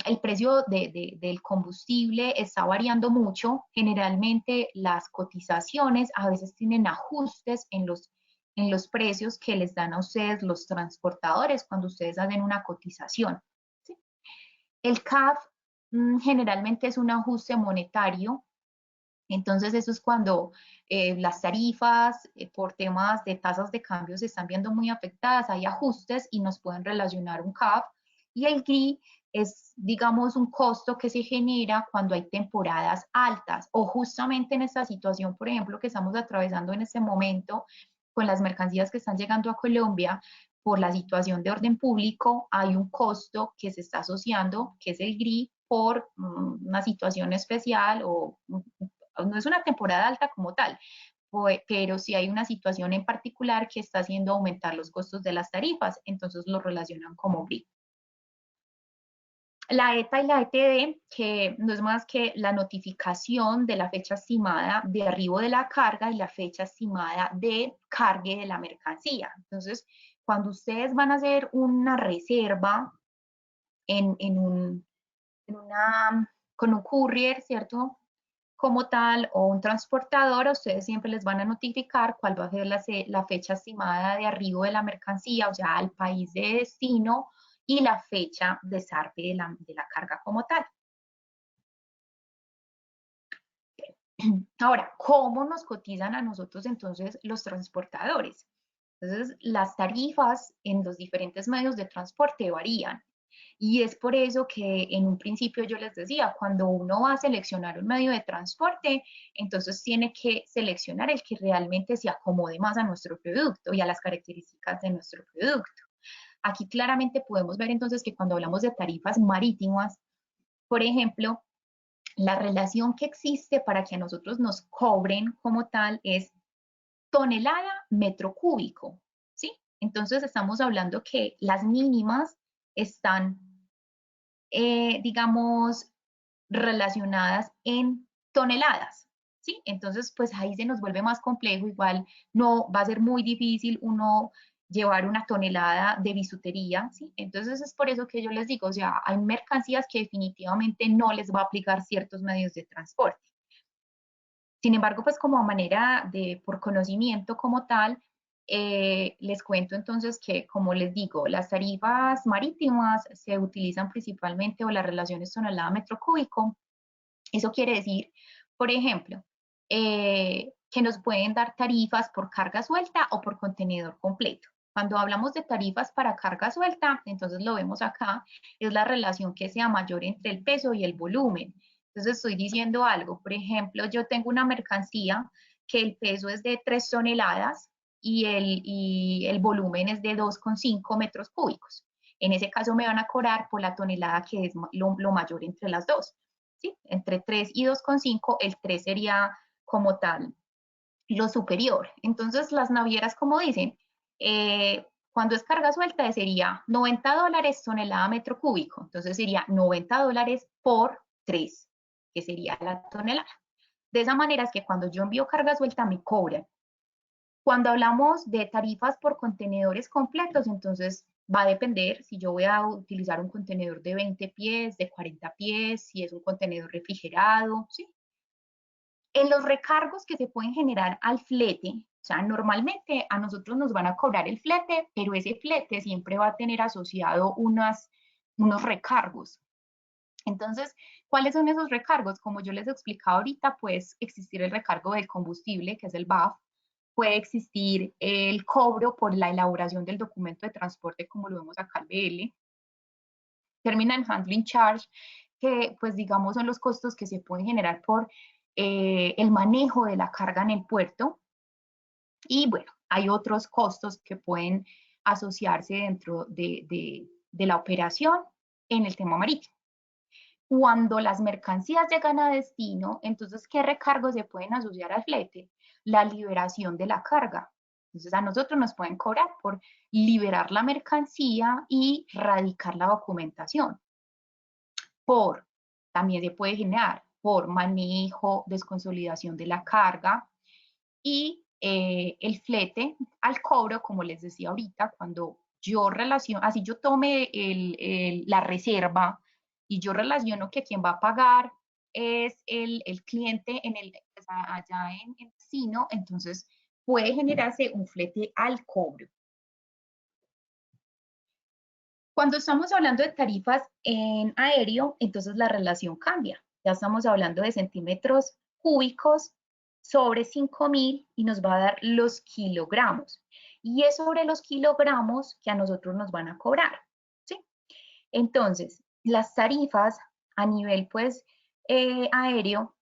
el precio del combustible está variando mucho. Generalmente las cotizaciones a veces tienen ajustes en los precios que les dan a ustedes los transportadores cuando ustedes hacen una cotización. El CAF generalmente es un ajuste monetario. Entonces, eso es cuando las tarifas por temas de tasas de cambio se están viendo muy afectadas, hay ajustes y nos pueden relacionar un CAF. Y el GRI es, digamos, un costo que se genera cuando hay temporadas altas o justamente en esta situación, por ejemplo, que estamos atravesando en este momento con las mercancías que están llegando a Colombia. Por la situación de orden público, hay un costo que se está asociando, que es el GRI, por una situación especial o no es una temporada alta como tal, pero sí hay una situación en particular que está haciendo aumentar los costos de las tarifas, entonces lo relacionan como GRI. La ETA y la ETD, que no es más que la notificación de la fecha estimada de arribo de la carga y la fecha estimada de cargue de la mercancía. Entonces, cuando ustedes van a hacer una reserva en con un courier, ¿cierto? Como tal o un transportador, a ustedes siempre les van a notificar cuál va a ser la fecha estimada de arribo de la mercancía, o sea, al país de destino y la fecha de zarpe de la carga como tal. Ahora, ¿cómo nos cotizan a nosotros entonces los transportadores? Entonces, las tarifas en los diferentes medios de transporte varían. Y es por eso que en un principio yo les decía, cuando uno va a seleccionar un medio de transporte, entonces tiene que seleccionar el que realmente se acomode más a nuestro producto y a las características de nuestro producto. Aquí claramente podemos ver entonces que cuando hablamos de tarifas marítimas, por ejemplo, la relación que existe para que a nosotros nos cobren como tal es tonelada metro cúbico, ¿sí? Entonces estamos hablando que las mínimas están digamos, relacionadas en toneladas, ¿sí? Entonces, pues ahí se nos vuelve más complejo, igual no va a ser muy difícil uno llevar una tonelada de bisutería, ¿sí? Entonces es por eso que yo les digo, o sea, hay mercancías que definitivamente no les va a aplicar ciertos medios de transporte. Sin embargo, pues como manera de, por conocimiento como tal, les cuento entonces que, como les digo, las tarifas marítimas se utilizan principalmente o las relaciones tonelada metro cúbico. Eso quiere decir, por ejemplo, que nos pueden dar tarifas por carga suelta o por contenedor completo. Cuando hablamos de tarifas para carga suelta, entonces lo vemos acá, es la relación que sea mayor entre el peso y el volumen. Entonces estoy diciendo algo, por ejemplo, yo tengo una mercancía que el peso es de 3 toneladas y el volumen es de 2,5 metros cúbicos. En ese caso me van a cobrar por la tonelada que es lo mayor entre las dos. ¿Sí? Entre 3 y 2,5, el 3 sería como tal lo superior. Entonces, las navieras, como dicen, cuando es carga suelta sería $90 tonelada metro cúbico, entonces sería $90 por 3, que sería la tonelada. De esa manera es que cuando yo envío carga suelta me cobran. Cuando hablamos de tarifas por contenedores completos, entonces va a depender si yo voy a utilizar un contenedor de 20 pies, de 40 pies, si es un contenedor refrigerado, ¿sí? En los recargos que se pueden generar al flete, o sea, normalmente a nosotros nos van a cobrar el flete, pero ese flete siempre va a tener asociado unos recargos. Entonces, ¿cuáles son esos recargos? Como yo les he explicado ahorita, puede existir el recargo del combustible, que es el BAF, puede existir el cobro por la elaboración del documento de transporte, como lo vemos acá en BL, Terminal Handling Charge, que pues digamos son los costos que se pueden generar por el manejo de la carga en el puerto. Y bueno, hay otros costos que pueden asociarse dentro de la operación en el tema marítimo. Cuando las mercancías llegan a destino, entonces, ¿qué recargos se pueden asociar al flete? La liberación de la carga. Entonces, a nosotros nos pueden cobrar por liberar la mercancía y radicar la documentación. También se puede generar por manejo, desconsolidación de la carga y el flete al cobro, como les decía ahorita, cuando yo relaciono, así yo tome la reserva y yo relaciono que quien va a pagar es el cliente pues, allá en destino, entonces puede generarse un flete al cobro. Cuando estamos hablando de tarifas en aéreo, entonces la relación cambia. Ya estamos hablando de centímetros cúbicos sobre 5.000 y nos va a dar los kilogramos. Y es sobre los kilogramos que a nosotros nos van a cobrar, ¿sí? Entonces, las tarifas a nivel, pues, aéreo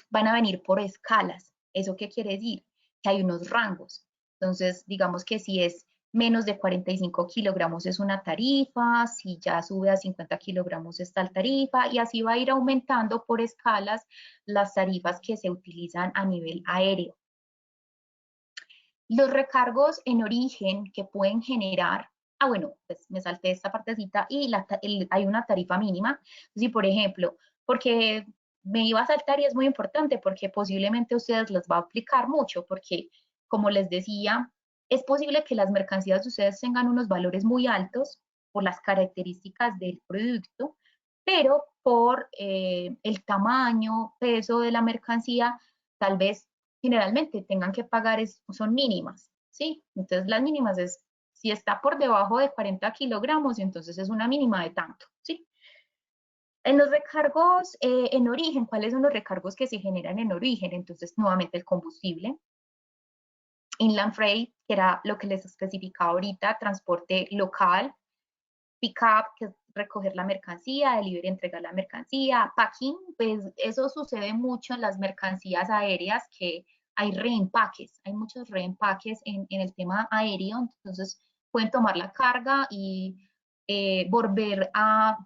van a venir por escalas. ¿Eso qué quiere decir? Que hay unos rangos. Entonces, digamos que si es menos de 45 kilogramos es una tarifa, si ya sube a 50 kilogramos es tal tarifa, y así va a ir aumentando por escalas las tarifas que se utilizan a nivel aéreo. Los recargos en origen que pueden generar, bueno, pues me salté esta partecita y hay una tarifa mínima. Si, por ejemplo, porque me iba a saltar y es muy importante porque posiblemente a ustedes les va a aplicar mucho, porque como les decía, es posible que las mercancías de ustedes tengan unos valores muy altos por las características del producto, pero por el tamaño, peso de la mercancía, tal vez generalmente tengan que pagar son mínimas, ¿sí? Entonces las mínimas es, si está por debajo de 40 kilogramos, entonces es una mínima de tanto, ¿sí? En los recargos en origen, ¿cuáles son los recargos que se generan en origen? Entonces, nuevamente el combustible, inland freight, que era lo que les especificaba ahorita, transporte local, pick-up, que es recoger la mercancía, delivery, entregar la mercancía, packing, pues eso sucede mucho en las mercancías aéreas, que hay reempaques, hay muchos reempaques en el tema aéreo, entonces pueden tomar la carga y volver a,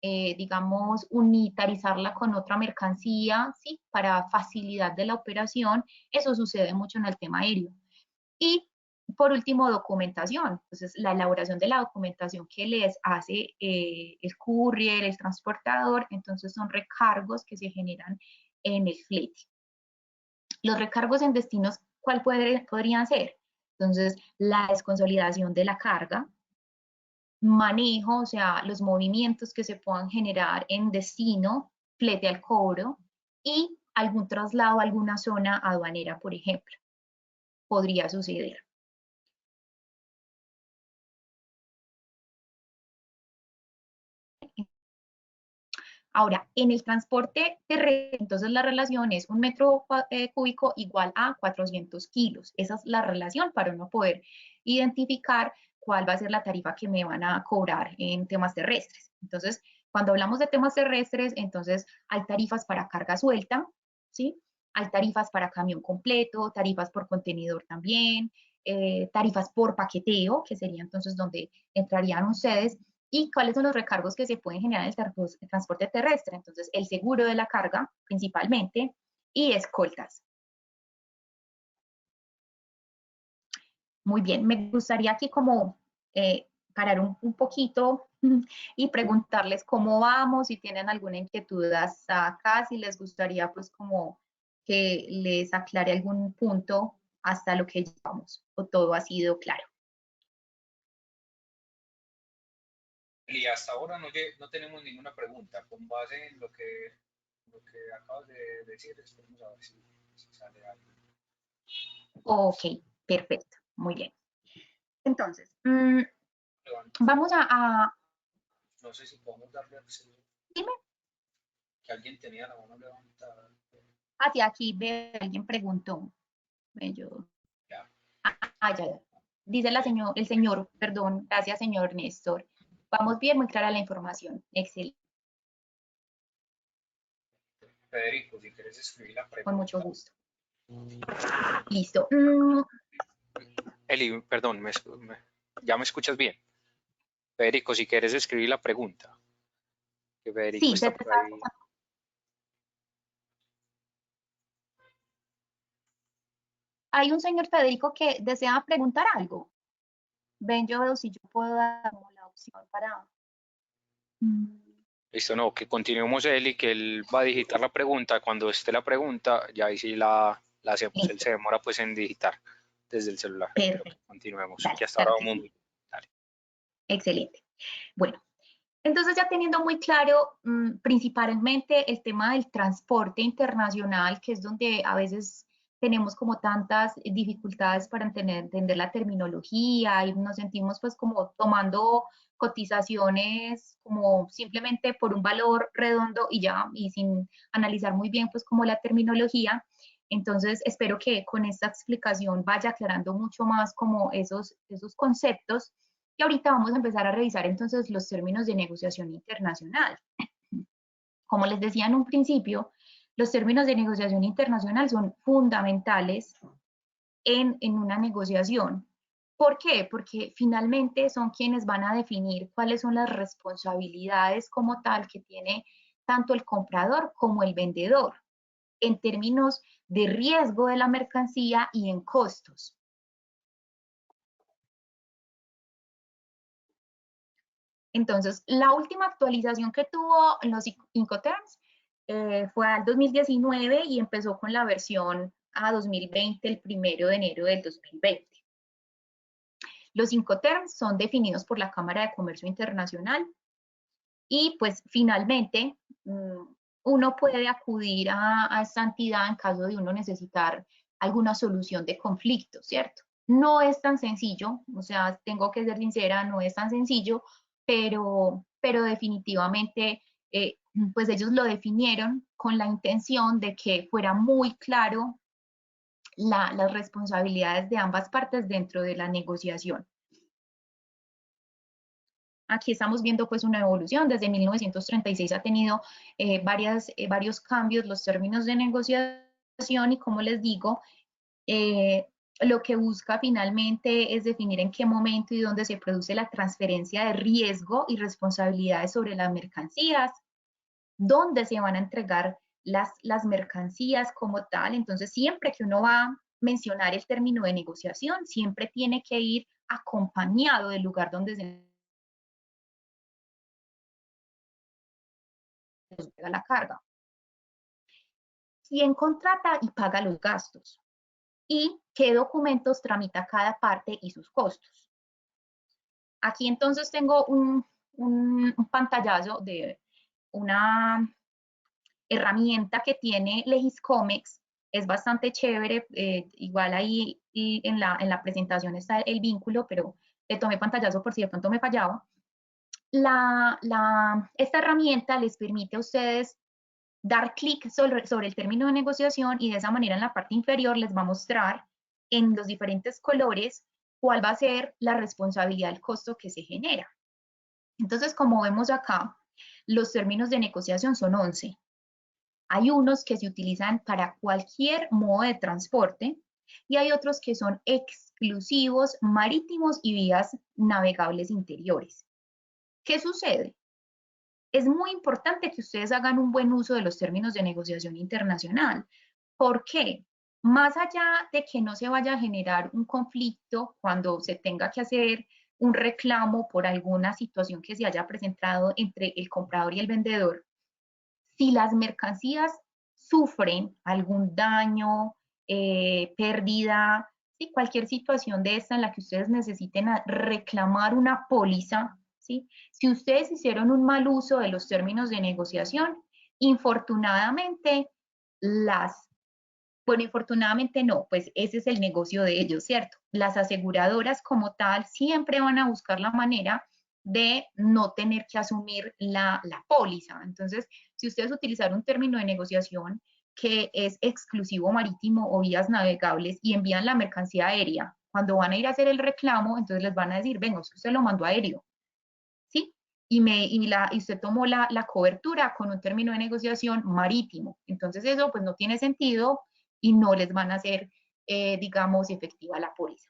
digamos, unitarizarla con otra mercancía, ¿sí? Para facilidad de la operación, eso sucede mucho en el tema aéreo. Y por último, documentación. Entonces, la elaboración de la documentación que les hace el courier, el transportador, entonces son recargos que se generan en el flete. Los recargos en destinos, ¿cuál podrían ser? Entonces, la desconsolidación de la carga, manejo, o sea, los movimientos que se puedan generar en destino, flete al cobro y algún traslado a alguna zona aduanera, por ejemplo, podría suceder. Ahora, en el transporte terrestre, entonces la relación es un metro cúbico igual a 400 kilos. Esa es la relación para uno poder identificar cuál va a ser la tarifa que me van a cobrar en temas terrestres. Entonces, cuando hablamos de temas terrestres, entonces hay tarifas para carga suelta, ¿sí? Hay tarifas para camión completo, tarifas por contenedor también, tarifas por paqueteo, que sería entonces donde entrarían ustedes, y cuáles son los recargos que se pueden generar en el transporte terrestre. Entonces, el seguro de la carga, principalmente, y escoltas. Muy bien, me gustaría aquí como parar un poquito y preguntarles cómo vamos, si tienen alguna inquietud hasta acá, si les gustaría pues como que les aclare algún punto hasta lo que llevamos, o todo ha sido claro. Y hasta ahora no tenemos ninguna pregunta. Con base en lo que acabas de decir, esperemos a ver si sale algo. Ok, perfecto, muy bien. Entonces, vamos a, No sé si podemos darle acceso. dime, Que alguien tenía la mano levantada. hacia aquí, ve, alguien preguntó. Yo, Ya. ya. Dice el señor, perdón, gracias señor Néstor. Vamos bien, muy clara la información. Excelente, Federico, si quieres escribir la con mucho pregunta. gusto. Listo. Eli, perdón, ¿ya me escuchas bien? Federico, si quieres escribir la pregunta. Que Federico Sí, está por ahí. hay un señor Federico que desea preguntar algo. Ven, yo veo si yo puedo dar la opción para... Listo, no, que continuemos él y que él va a digitar la pregunta. Cuando esté la pregunta, ya ahí sí la hacemos. Él Listo, se demora pues en digitar desde el celular. Pero perfecto. continuemos, Dale, que hasta ahora claro que vamos sí. muy bien. Dale. Excelente. Bueno, entonces ya teniendo muy claro principalmente el tema del transporte internacional, que es donde a veces tenemos como tantas dificultades para entender la terminología y nos sentimos pues como tomando cotizaciones como simplemente por un valor redondo y ya, y sin analizar muy bien pues como la terminología. Entonces espero que con esta explicación vaya aclarando mucho más como esos conceptos. Y ahorita vamos a empezar a revisar entonces los términos de negociación internacional. Como les decía en un principio, los términos de negociación internacional son fundamentales en una negociación. ¿Por qué? Porque finalmente son quienes van a definir cuáles son las responsabilidades como tal que tiene tanto el comprador como el vendedor en términos de riesgo de la mercancía y en costos. Entonces, la última actualización que tuvo los Incoterms fue al 2019 y empezó con la versión a 2020, el 1 de enero del 2020. Los Incoterms son definidos por la Cámara de Comercio Internacional y pues finalmente uno puede acudir a esta entidad en caso de uno necesitar alguna solución de conflicto, ¿cierto? No es tan sencillo, o sea, tengo que ser sincera, no es tan sencillo, pero definitivamente pues ellos lo definieron con la intención de que fuera muy claro las responsabilidades de ambas partes dentro de la negociación. Aquí estamos viendo pues una evolución. Desde 1936 ha tenido varios cambios los términos de negociación y como les digo, lo que busca finalmente es definir en qué momento y dónde se produce la transferencia de riesgo y responsabilidades sobre las mercancías, dónde se van a entregar las mercancías como tal. Entonces, siempre que uno va a mencionar el término de negociación, siempre tiene que ir acompañado del lugar donde se entrega la carga. Quién contrata y paga los gastos y qué documentos tramita cada parte y sus costos. Aquí entonces tengo un pantallazo de una herramienta que tiene Legiscomex, es bastante chévere, igual ahí y en la presentación está el vínculo, pero le tomé pantallazo por si de pronto me fallaba. Esta herramienta les permite a ustedes dar clic sobre el término de negociación y de esa manera en la parte inferior les va a mostrar en los diferentes colores cuál va a ser la responsabilidad del costo que se genera. Entonces, como vemos acá, los términos de negociación son 11. Hay unos que se utilizan para cualquier modo de transporte y hay otros que son exclusivos marítimos y vías navegables interiores. ¿Qué sucede? Es muy importante que ustedes hagan un buen uso de los términos de negociación internacional. ¿Por qué? Más allá de que no se vaya a generar un conflicto cuando se tenga que hacer un reclamo por alguna situación que se haya presentado entre el comprador y el vendedor, si las mercancías sufren algún daño, pérdida, ¿sí? Cualquier situación de esta en la que ustedes necesiten reclamar una póliza, ¿sí? Si ustedes hicieron un mal uso de los términos de negociación, infortunadamente bueno, infortunadamente no, pues ese es el negocio de ellos, ¿cierto? Las aseguradoras como tal siempre van a buscar la manera de no tener que asumir la póliza. Entonces, si ustedes utilizan un término de negociación que es exclusivo marítimo o vías navegables y envían la mercancía aérea, cuando van a ir a hacer el reclamo, entonces les van a decir, venga, usted lo mandó aéreo, ¿sí? Y usted tomó la cobertura con un término de negociación marítimo. Entonces eso pues no tiene sentido y no les van a hacer, digamos, efectiva la póliza.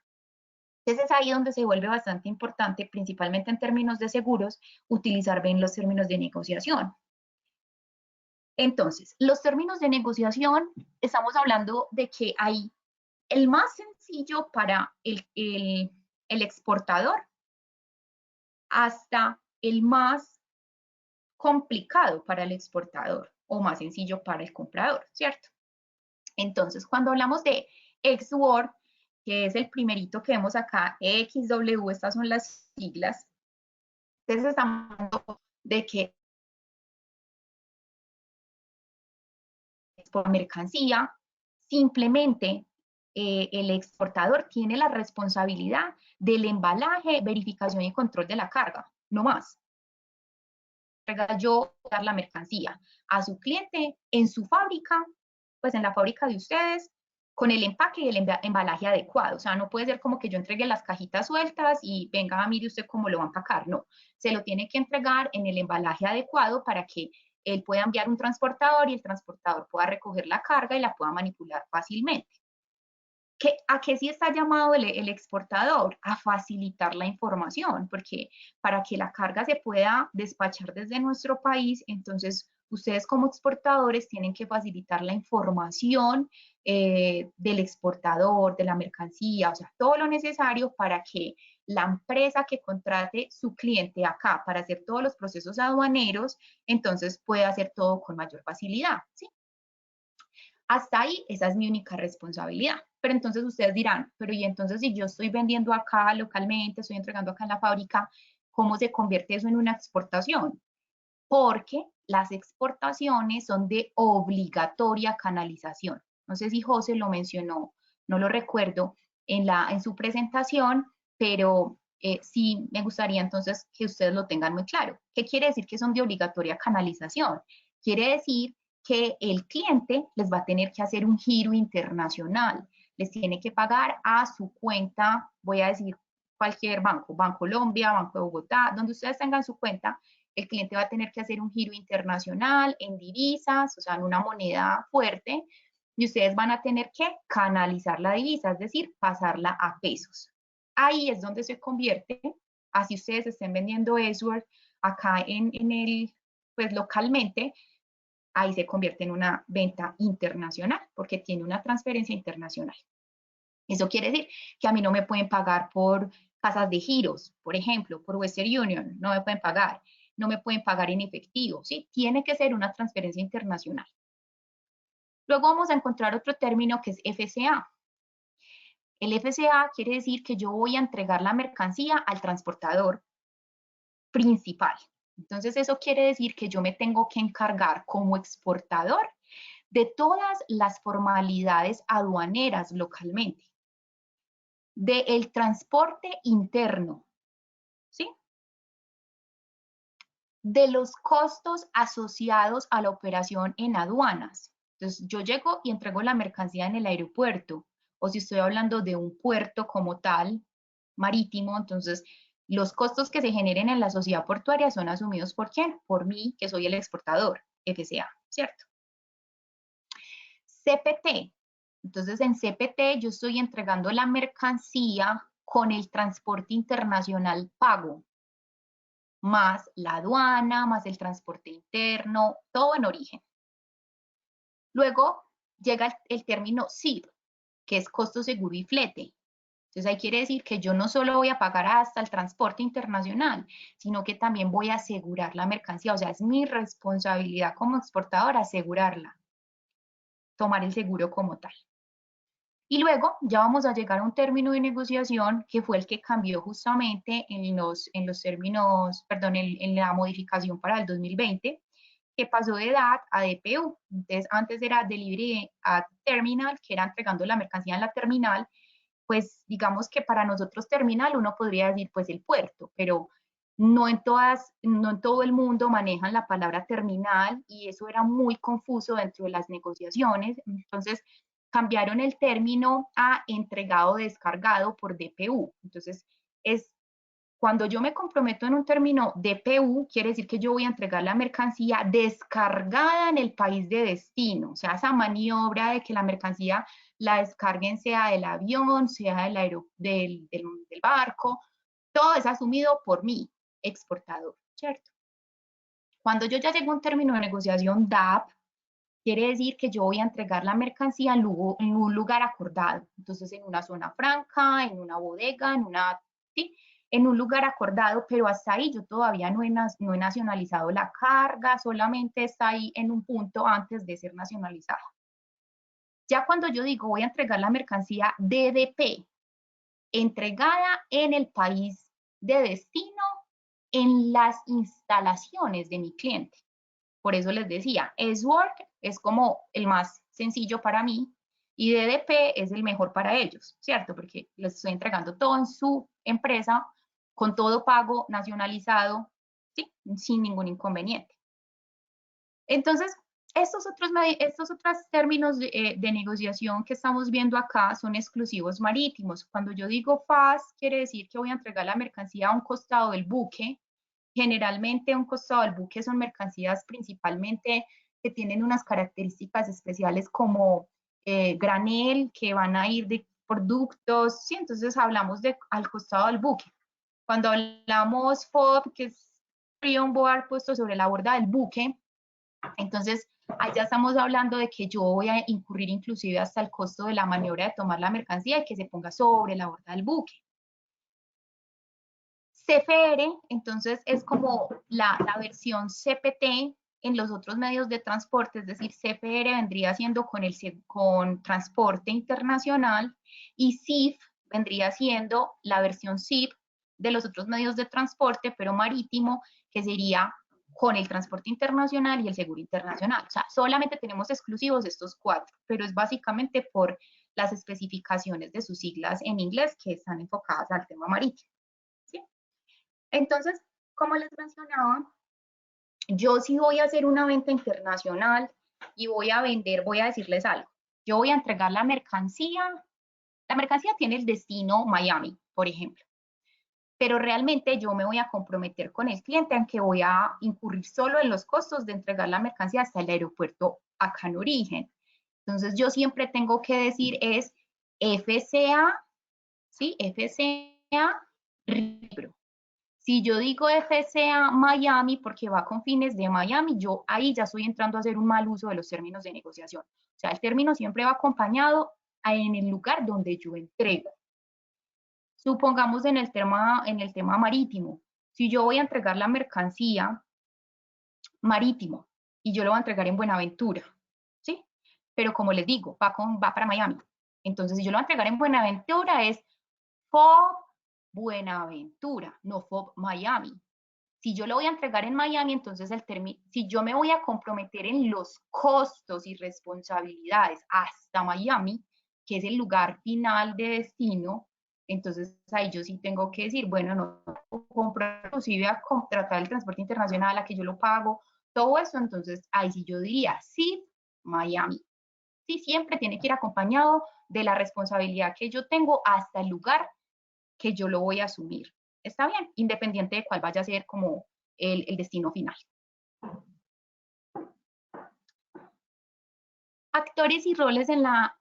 Entonces es ahí donde se vuelve bastante importante, principalmente en términos de seguros, utilizar bien los términos de negociación. Entonces, los términos de negociación, estamos hablando de que hay el más sencillo para el exportador hasta el más complicado para el exportador o más sencillo para el comprador, ¿cierto? Entonces, cuando hablamos de ex-world, que es el primerito que vemos acá, XW, estas son las siglas, entonces estamos hablando de que es por mercancía, Simplemente el exportador tiene la responsabilidad del embalaje, verificación y control de la carga, no más. Yo dar la mercancía a su cliente en su fábrica, pues en la fábrica de ustedes, con el empaque y el embalaje adecuado. O sea, no puede ser como que yo entregue las cajitas sueltas y venga, mire usted cómo lo va a empacar. No, se lo tiene que entregar en el embalaje adecuado para que él pueda enviar un transportador y el transportador pueda recoger la carga y la pueda manipular fácilmente. ¿A qué sí está llamado el exportador? A facilitar la información, porque para que la carga se pueda despachar desde nuestro país, entonces ustedes como exportadores tienen que facilitar la información del exportador, de la mercancía, o sea, todo lo necesario para que la empresa que contrate su cliente acá para hacer todos los procesos aduaneros, entonces pueda hacer todo con mayor facilidad, ¿sí? Hasta ahí, esa es mi única responsabilidad. Pero entonces ustedes dirán, pero y entonces si yo estoy vendiendo acá localmente, estoy entregando acá en la fábrica, ¿cómo se convierte eso en una exportación? Porque las exportaciones son de obligatoria canalización. No sé si José lo mencionó, no lo recuerdo en su presentación, pero sí me gustaría entonces que ustedes lo tengan muy claro. ¿Qué quiere decir que son de obligatoria canalización? Quiere decir que el cliente les va a tener que hacer un giro internacional, les tiene que pagar a su cuenta, voy a decir cualquier banco, Bancolombia, Banco de Bogotá, donde ustedes tengan su cuenta, el cliente va a tener que hacer un giro internacional en divisas, o sea, en una moneda fuerte, y ustedes van a tener que canalizar la divisa, es decir, pasarla a pesos. Ahí es donde se convierte, así ustedes estén vendiendo Edsworth acá pues localmente, ahí se convierte en una venta internacional, porque tiene una transferencia internacional. Eso quiere decir que a mí no me pueden pagar por casas de giros, por ejemplo, por Western Union, no me pueden pagar, no me pueden pagar en efectivo, ¿sí? Tiene que ser una transferencia internacional. Luego vamos a encontrar otro término que es FCA. El FCA quiere decir que yo voy a entregar la mercancía al transportador principal. Entonces eso quiere decir que yo me tengo que encargar como exportador de todas las formalidades aduaneras localmente, del transporte interno, ¿sí? De los costos asociados a la operación en aduanas. Entonces, yo llego y entrego la mercancía en el aeropuerto, o si estoy hablando de un puerto como tal, marítimo, entonces los costos que se generen en la sociedad portuaria son asumidos por quién? Por mí, que soy el exportador, FCA, ¿cierto? CPT. Entonces, en CPT yo estoy entregando la mercancía con el transporte internacional pago, más la aduana, más el transporte interno, todo en origen. Luego llega el término SID, que es costo seguro y flete. Entonces ahí quiere decir que yo no solo voy a pagar hasta el transporte internacional, sino que también voy a asegurar la mercancía. O sea, es mi responsabilidad como exportador asegurarla, tomar el seguro como tal. Y luego ya vamos a llegar a un término de negociación que fue el que cambió justamente en los términos, perdón, en la modificación para el 2020, que pasó de DAT a DPU. Entonces, antes era Delivery at Terminal, que era entregando la mercancía en la terminal. Pues digamos que para nosotros terminal uno podría decir pues el puerto, pero no en todo el mundo manejan la palabra terminal y eso era muy confuso dentro de las negociaciones. Entonces, cambiaron el término a entregado descargado por DPU. Entonces, es cuando yo me comprometo en un término DPU, quiere decir que yo voy a entregar la mercancía descargada en el país de destino. O sea, esa maniobra de que la mercancía la descarguen sea del avión, sea del barco, todo es asumido por mí, exportador, ¿cierto? Cuando yo ya llego a un término de negociación DAP, quiere decir que yo voy a entregar la mercancía en un lugar acordado. Entonces, en una zona franca, en una bodega, ¿sí? En un lugar acordado, pero hasta ahí yo todavía no he nacionalizado la carga, solamente está ahí en un punto antes de ser nacionalizada. Ya cuando yo digo voy a entregar la mercancía DDP, entregada en el país de destino, en las instalaciones de mi cliente. Por eso les decía, Edsworth es como el más sencillo para mí, y DDP es el mejor para ellos, ¿cierto? Porque les estoy entregando todo en su empresa, con todo pago, nacionalizado, ¿sí? Sin ningún inconveniente. Entonces, estos otros términos de negociación que estamos viendo acá son exclusivos marítimos. Cuando yo digo FAS, quiere decir que voy a entregar la mercancía a un costado del buque. Generalmente a un costado del buque son mercancías principalmente que tienen unas características especiales como granel, que van a ir de productos, ¿sí? Entonces hablamos de al costado del buque. Cuando hablamos FOB, que es free on board, puesto sobre la borda del buque, entonces ahí ya estamos hablando de que yo voy a incurrir inclusive hasta el costo de la maniobra de tomar la mercancía y que se ponga sobre la borda del buque. CFR, entonces, es como la versión CPT en los otros medios de transporte, es decir, CFR vendría siendo con transporte internacional y CIF vendría siendo la versión CIF de los otros medios de transporte, pero marítimo, que sería con el transporte internacional y el seguro internacional. O sea, solamente tenemos exclusivos estos cuatro, pero es básicamente por las especificaciones de sus siglas en inglés que están enfocadas al tema marítimo. ¿Sí? Entonces, como les mencionaba, yo sí voy a hacer una venta internacional y voy a vender, voy a decirles algo. Yo voy a entregar la mercancía tiene el destino Miami, por ejemplo, pero realmente yo me voy a comprometer con el cliente en que voy a incurrir solo en los costos de entregar la mercancía hasta el aeropuerto acá en origen. Entonces, yo siempre tengo que decir es FCA, ¿sí? FCA, Ribro. Si yo digo FCA Miami porque va con fines de Miami, yo ahí ya estoy entrando a hacer un mal uso de los términos de negociación. O sea, el término siempre va acompañado en el lugar donde yo entrego. Supongamos en el tema marítimo, si yo voy a entregar la mercancía marítimo y yo lo voy a entregar en Buenaventura, ¿sí? Pero como les digo, va para Miami. Entonces, si yo lo voy a entregar en Buenaventura es FOB Buenaventura, no FOB Miami. Si yo lo voy a entregar en Miami, entonces si yo me voy a comprometer en los costos y responsabilidades hasta Miami, que es el lugar final de destino, entonces ahí yo sí tengo que decir, bueno, no compro inclusive a contratar el transporte internacional, a que yo lo pago, todo eso, entonces ahí sí yo diría, sí, Miami. Sí, siempre tiene que ir acompañado de la responsabilidad que yo tengo hasta el lugar que yo lo voy a asumir. Está bien, independiente de cuál vaya a ser como el destino final. Actores y roles en la...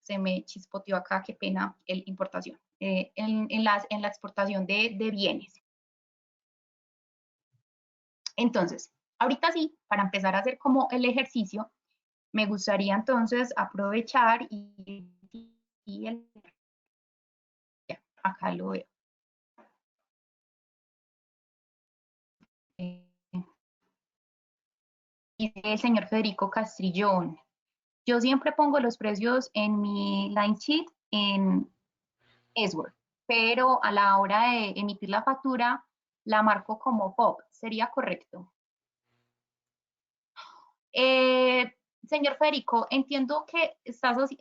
se me chispoteó acá, qué pena, el importación. En la exportación de bienes. Entonces, ahorita sí, para empezar a hacer como el ejercicio, me gustaría entonces aprovechar y ya, acá lo veo. Dice el señor Federico Castrillón. Yo siempre pongo los precios en mi line sheet en Esword, pero a la hora de emitir la factura la marco como FOB. ¿Sería correcto? Señor Federico, entiendo que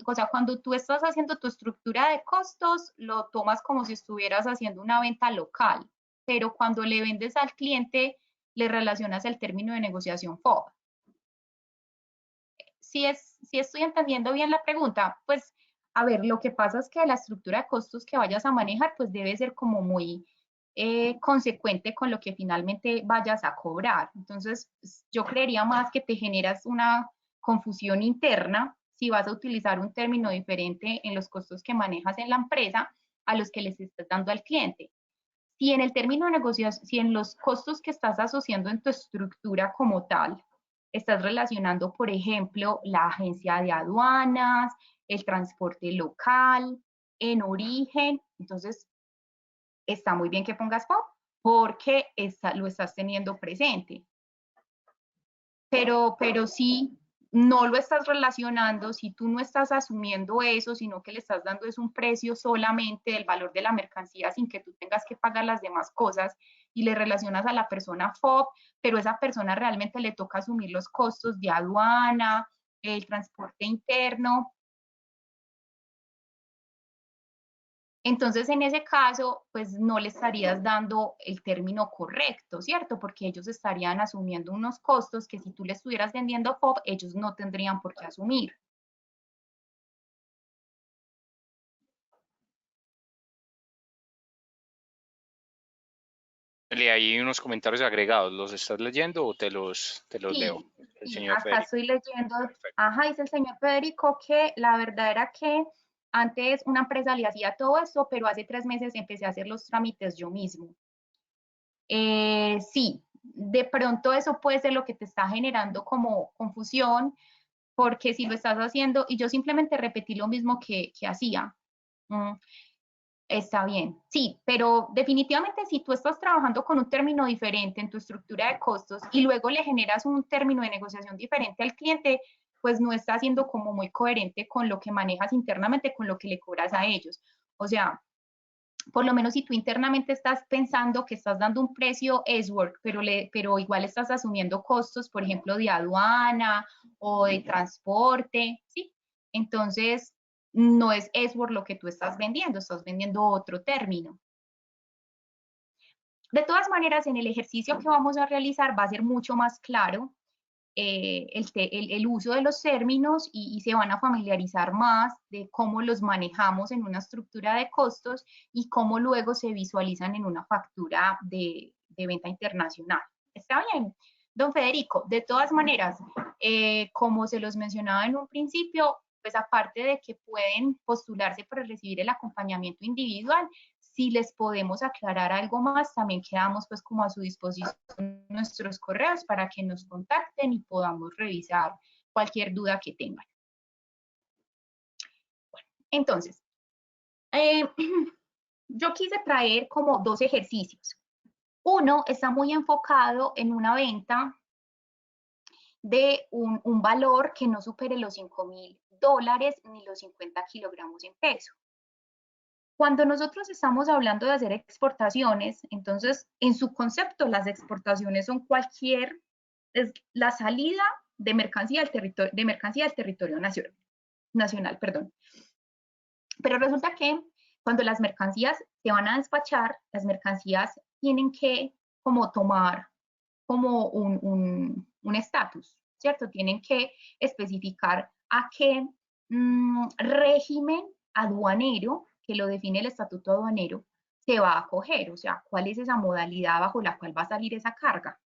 o sea, cuando tú estás haciendo tu estructura de costos, lo tomas como si estuvieras haciendo una venta local, pero cuando le vendes al cliente, le relacionas el término de negociación FOB. Si estoy entendiendo bien la pregunta, pues, a ver, lo que pasa es que la estructura de costos que vayas a manejar, pues debe ser como muy consecuente con lo que finalmente vayas a cobrar. Entonces, yo creería más que te generas una confusión interna si vas a utilizar un término diferente en los costos que manejas en la empresa a los que les estás dando al cliente. Si en el término de negociación, si en los costos que estás asociando en tu estructura como tal, estás relacionando, por ejemplo, la agencia de aduanas, el transporte local, en origen, entonces está muy bien que pongas FOB porque lo estás teniendo presente. Pero si no lo estás relacionando, si tú no estás asumiendo eso, sino que le estás dando es un precio solamente del valor de la mercancía sin que tú tengas que pagar las demás cosas y le relacionas a la persona FOB, pero esa persona realmente le toca asumir los costos de aduana, el transporte interno. Entonces, en ese caso, pues no le estarías dando el término correcto, ¿cierto? Porque ellos estarían asumiendo unos costos que si tú le estuvieras vendiendo FOB, ellos no tendrían por qué asumir. Y hay unos comentarios agregados, ¿los estás leyendo o te los leo? Sí, El sí, señor acá Federico. estoy leyendo, Perfecto. ajá, dice el señor Federico que la verdad era que antes una empresa le hacía todo esto, pero hace 3 meses empecé a hacer los trámites yo mismo. Sí, de pronto eso puede ser lo que te está generando como confusión, porque si lo estás haciendo, y yo simplemente repetí lo mismo que hacía, mm, está bien, sí, pero definitivamente si tú estás trabajando con un término diferente en tu estructura de costos y luego le generas un término de negociación diferente al cliente, pues no está siendo como muy coherente con lo que manejas internamente, con lo que le cobras a ellos. O sea, por lo menos si tú internamente estás pensando que estás dando un precio S-Work, pero igual estás asumiendo costos, por ejemplo, de aduana o de transporte, ¿sí? Entonces, no es S-Work lo que tú estás vendiendo otro término. De todas maneras, en el ejercicio que vamos a realizar va a ser mucho más claro el uso de los términos y se van a familiarizar más de cómo los manejamos en una estructura de costos y cómo luego se visualizan en una factura de venta internacional. ¿Está bien? Don Federico, de todas maneras, como se los mencionaba en un principio, pues aparte de que pueden postularse para recibir el acompañamiento individual, si les podemos aclarar algo más, también quedamos pues como a su disposición nuestros correos para que nos contacten y podamos revisar cualquier duda que tengan. Entonces, eh, yo quise traer como 2 ejercicios. Uno está muy enfocado en una venta de un valor que no supere los $5,000 ni los 50 kilogramos en peso. Cuando nosotros estamos hablando de hacer exportaciones, entonces en su concepto las exportaciones son es la salida de mercancía del territorio nacional, perdón. Pero resulta que cuando las mercancías se van a despachar, las mercancías tienen que como tomar como un estatus, ¿cierto? Tienen que especificar a qué régimen aduanero, que lo define el estatuto aduanero, se va a acoger, o sea, cuál es esa modalidad bajo la cual va a salir esa carga.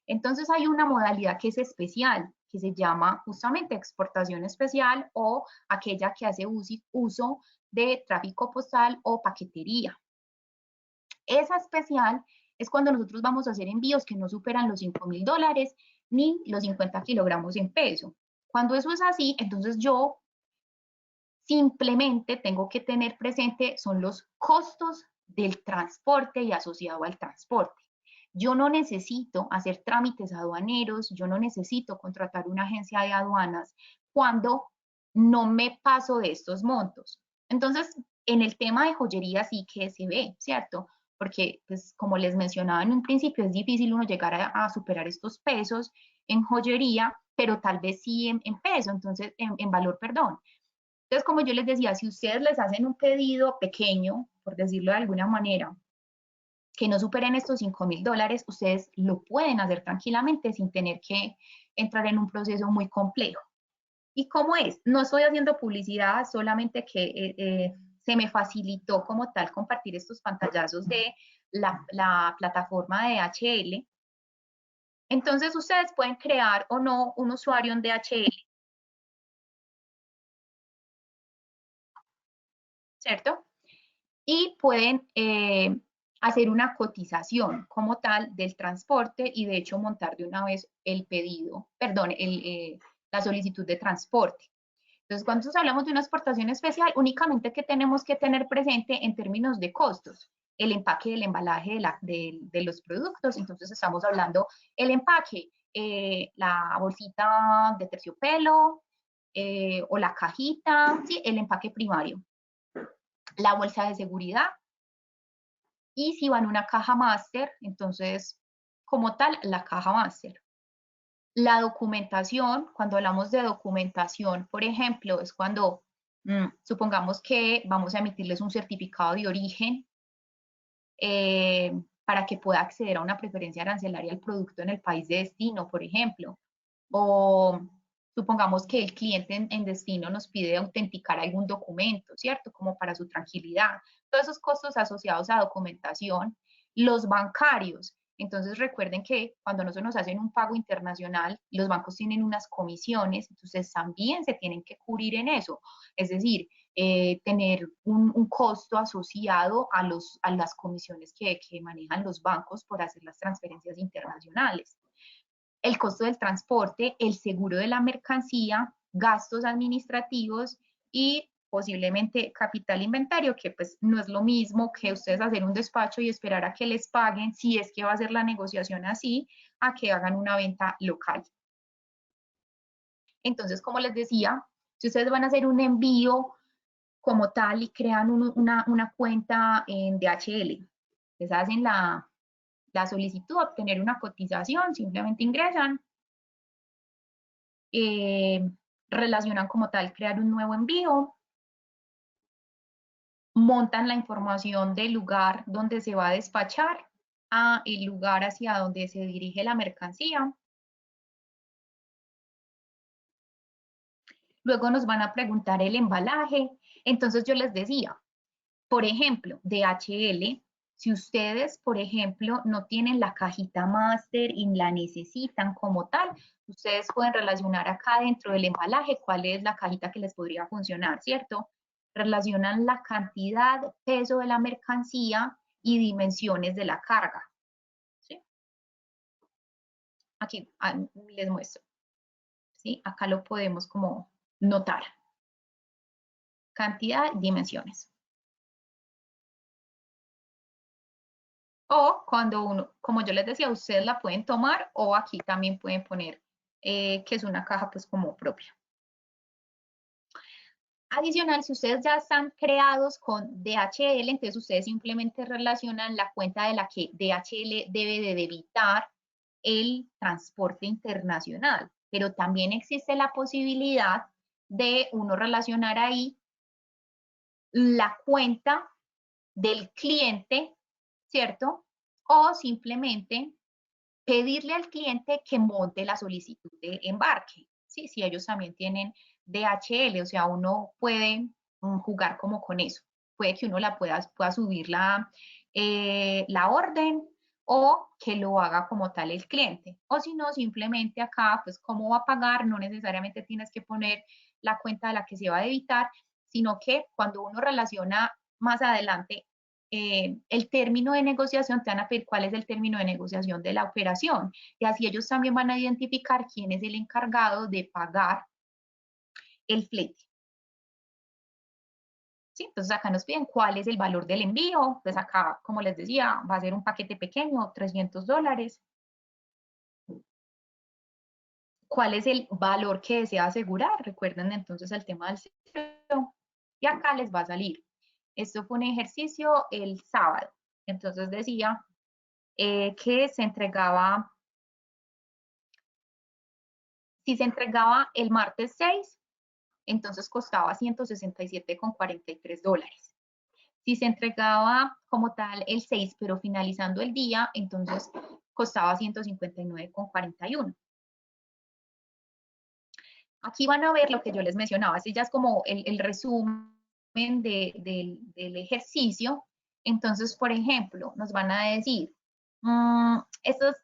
Entonces hay una modalidad que es especial, que se llama justamente exportación especial o aquella que hace uso de tráfico postal o paquetería. Esa especial es cuando nosotros vamos a hacer envíos que no superan los $5,000 ni los 50 kilogramos en peso. Cuando eso es así, entonces yo simplemente tengo que tener presente son los costos del transporte y asociado al transporte. Yo no necesito hacer trámites aduaneros, yo no necesito contratar una agencia de aduanas cuando no me paso de estos montos. Entonces, en el tema de joyería sí que se ve, ¿cierto? Porque, pues, como les mencionaba en un principio, es difícil uno llegar a superar estos pesos en joyería, pero tal vez sí en peso, entonces, en valor, perdón. Entonces, como yo les decía, si ustedes les hacen un pedido pequeño, por decirlo de alguna manera, que no superen estos $5,000, ustedes lo pueden hacer tranquilamente sin tener que entrar en un proceso muy complejo. ¿Y cómo es? No estoy haciendo publicidad, solamente que se me facilitó como tal compartir estos pantallazos de la plataforma de HL. Entonces, ustedes pueden crear o no un usuario en DHL, ¿cierto? Y pueden hacer una cotización como tal del transporte y de hecho montar de una vez el pedido, perdón, la solicitud de transporte. Entonces, cuando nosotros hablamos de una exportación especial, únicamente que tenemos que tener presente en términos de costos, el empaque del embalaje de los productos. Entonces, estamos hablando el empaque, la bolsita de terciopelo o la cajita, ¿sí? El empaque primario, la bolsa de seguridad, y si va en una caja máster, entonces como tal la caja máster. La documentación, cuando hablamos de documentación, por ejemplo, es cuando supongamos que vamos a emitirles un certificado de origen para que pueda acceder a una preferencia arancelaria al producto en el país de destino, por ejemplo. O supongamos que el cliente en destino nos pide autenticar algún documento, ¿cierto? Como para su tranquilidad. Todos esos costos asociados a documentación. Los bancarios. Entonces recuerden que cuando nosotros nos hacen un pago internacional, los bancos tienen unas comisiones, entonces también se tienen que cubrir en eso. Es decir, tener un costo asociado a las comisiones que manejan los bancos por hacer las transferencias internacionales. El costo del transporte, el seguro de la mercancía, gastos administrativos y posiblemente capital inventario, que pues no es lo mismo que ustedes hacer un despacho y esperar a que les paguen, si es que va a ser la negociación así, a que hagan una venta local. Entonces, como les decía, si ustedes van a hacer un envío como tal y crean una cuenta en DHL, les hacen la solicitud, obtener una cotización, simplemente ingresan, eh, relacionan como tal crear un nuevo envío, montan la información del lugar donde se va a despachar a el lugar hacia donde se dirige la mercancía. Luego nos van a preguntar el embalaje. Entonces yo les decía, por ejemplo, DHL, si ustedes, por ejemplo, no tienen la cajita máster y la necesitan como tal, ustedes pueden relacionar acá dentro del embalaje cuál es la cajita que les podría funcionar, ¿cierto? Relacionan la cantidad, peso de la mercancía y dimensiones de la carga, ¿sí? Aquí les muestro, ¿sí? Acá lo podemos como notar. Cantidad, dimensiones. O cuando uno, como yo les decía, ustedes la pueden tomar o aquí también pueden poner que es una caja pues como propia. Adicional, si ustedes ya están creados con DHL, entonces ustedes simplemente relacionan la cuenta de la que DHL debe de debitar el transporte internacional. Pero también existe la posibilidad de uno relacionar ahí la cuenta del cliente, ¿cierto? O simplemente pedirle al cliente que monte la solicitud de embarque, ¿sí? Si ellos también tienen DHL, o sea, uno puede jugar como con eso. Puede que uno pueda subir la orden o que lo haga como tal el cliente. O si no, simplemente acá, pues, ¿cómo va a pagar? No necesariamente tienes que poner la cuenta de la que se va a debitar, sino que cuando uno relaciona más adelante el término de negociación, te van a pedir cuál es el término de negociación de la operación. Y así ellos también van a identificar quién es el encargado de pagar el flete. ¿Sí? Entonces acá nos piden cuál es el valor del envío. Pues acá, como les decía, va a ser un paquete pequeño, $300. ¿Cuál es el valor que desea asegurar? Recuerden entonces el tema del sitio. Y acá les va a salir. Esto fue un ejercicio el sábado. Entonces decía que se entregaba, si se entregaba el martes 6, entonces costaba $167,43. Si se entregaba como tal el 6, pero finalizando el día, entonces costaba $159,41. Aquí van a ver lo que yo les mencionaba, así ya es como el resumen del ejercicio. Entonces, por ejemplo, nos van a decir, esta es